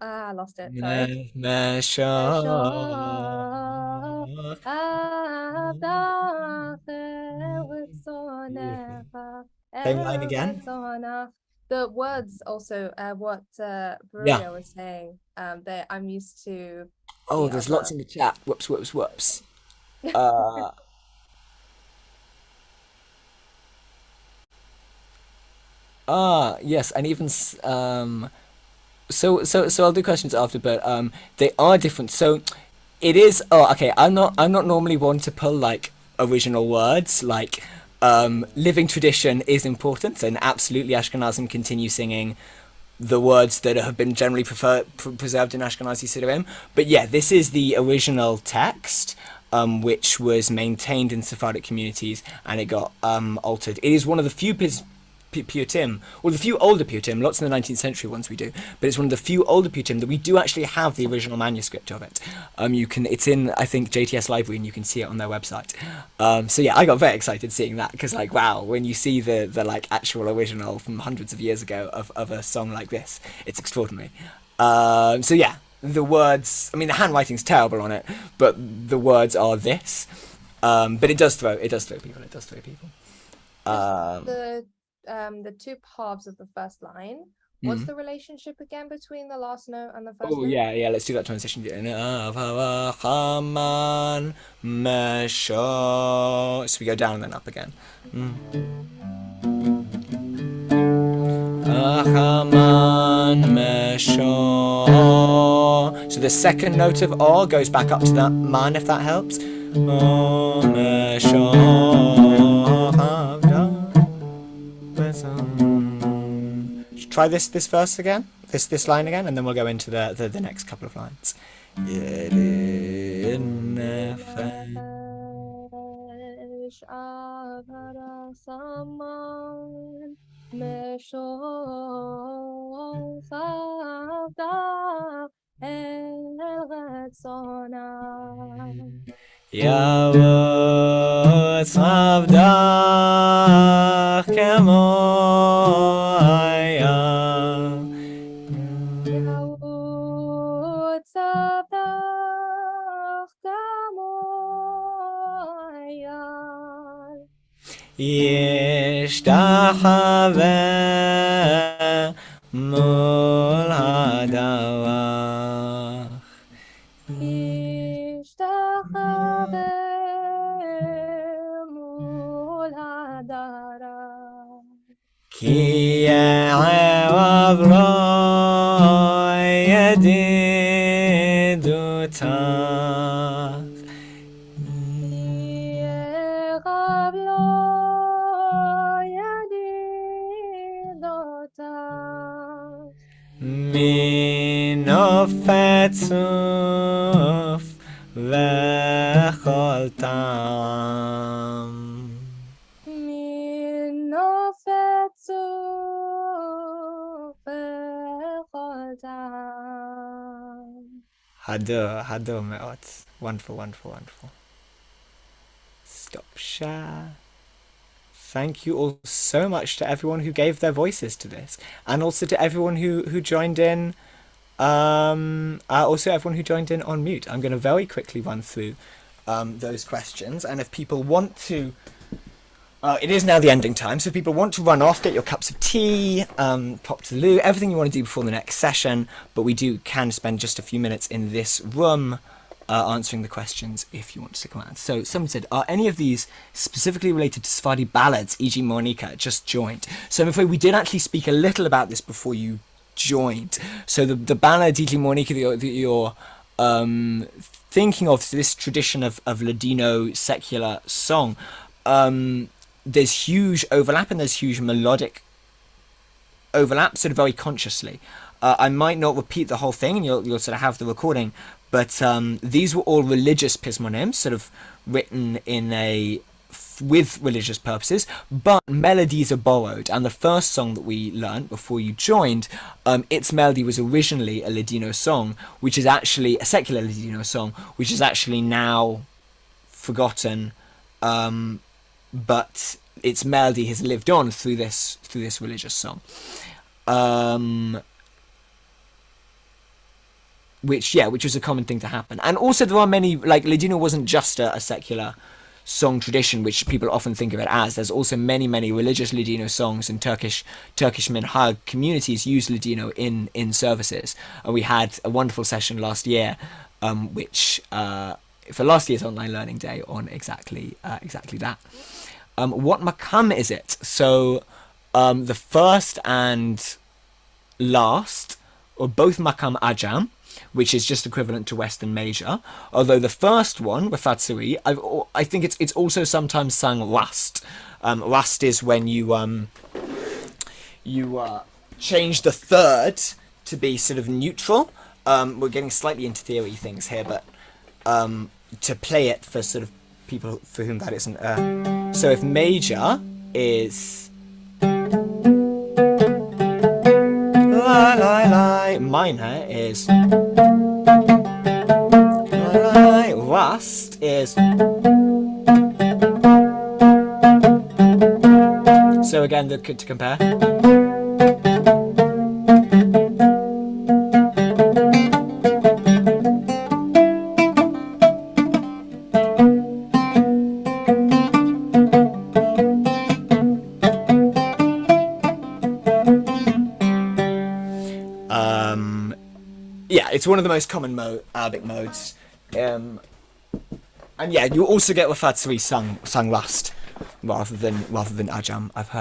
I lost it. Sorry. Meshach avdach. El retzonecha. Same line again. The words also, what Bruno was saying, that I'm used to. Oh, there's lots in the chat. Whoops. Yes, and even so I'll do questions after, but they are different. So it is. Oh, okay. I'm not normally one to pull like original words. Like living tradition is important, and absolutely Ashkenazim continue singing the words that have been generally preserved in Ashkenazi Siddurim. But yeah, this is the original text, which was maintained in Sephardic communities, and it got altered. It is one of the few Piyutim, or the few older Piyutim, lots in the 19th century ones we do, but it's one of the few older Piyutim that we do actually have the original manuscript of it. It's in, I think, JTS Library, and you can see it on their website. So yeah, I got very excited seeing that, because like, wow, when you see the like actual original from hundreds of years ago of a song like this, it's extraordinary. So yeah, the words, I mean, the handwriting's terrible on it, but the words are this. But it does throw people. The two halves of the first line. What's the relationship again between the last note and the first note? Yeah, let's do that transition. So we go down and then up again. So the second note of O goes back up to that man, if that helps. Try this verse again, this line again, and then we'll go into the next couple of lines. Yavuz avdach kemoya. Yavuz avdach kemoya. Yishtachave mul hadavach. Ki ye'evav lo yedidutach. Ye'evav lo yedidutach. Min ofetzuf v'chol ta'am. Min ofetzuf v'chol ta'am. Hador me'ot. Wonderful. Stop share. Thank you all so much to everyone who gave their voices to this, and also to everyone who joined in. Also everyone who joined in on mute. I'm going to very quickly run through those questions, and if people want to, it is now the ending time, so if people want to run off, get your cups of tea, pop to the loo, everything you want to do before the next session, but we can spend just a few minutes in this room answering the questions if you want to stick around. So someone said, are any of these specifically related to Sephardi ballads, e.g. Monica, just joined? So I'm afraid we did actually speak a little about this before you joined. So the ballad, e.g. Monica, that you're thinking of, this tradition of Ladino secular song, there's huge overlap and there's huge melodic overlap, sort of very consciously. I might not repeat the whole thing, and you'll sort of have the recording, but these were all religious Pizmonim, sort of written with religious purposes, but melodies are borrowed. And the first song that we learned before you joined, its melody was originally a Ladino song, which is actually a secular Ladino song, which is actually now forgotten, but its melody has lived on through this religious song. Which was a common thing to happen. And also there are many, like, Ladino wasn't just a secular song tradition, which people often think of it as. There's also many religious Ladino songs, and Turkish Minhag communities use Ladino in services. And we had a wonderful session last year, which for last year's online learning day, on exactly that. What makam is it? So the first and last, or both makam ajam, which is just equivalent to Western Major. Although the first one, Rafatsui, I think it's also sometimes sung Rast. Rast is when you change the third to be sort of neutral. We're getting slightly into theory things here, but to play it for sort of people for whom that isn't. So if major is la la la, minor is la la, last is. So again, to compare. Yeah, it's one of the most common Arabic modes. And yeah, you also get Wafatsari sung last rather than Ajam, I've heard.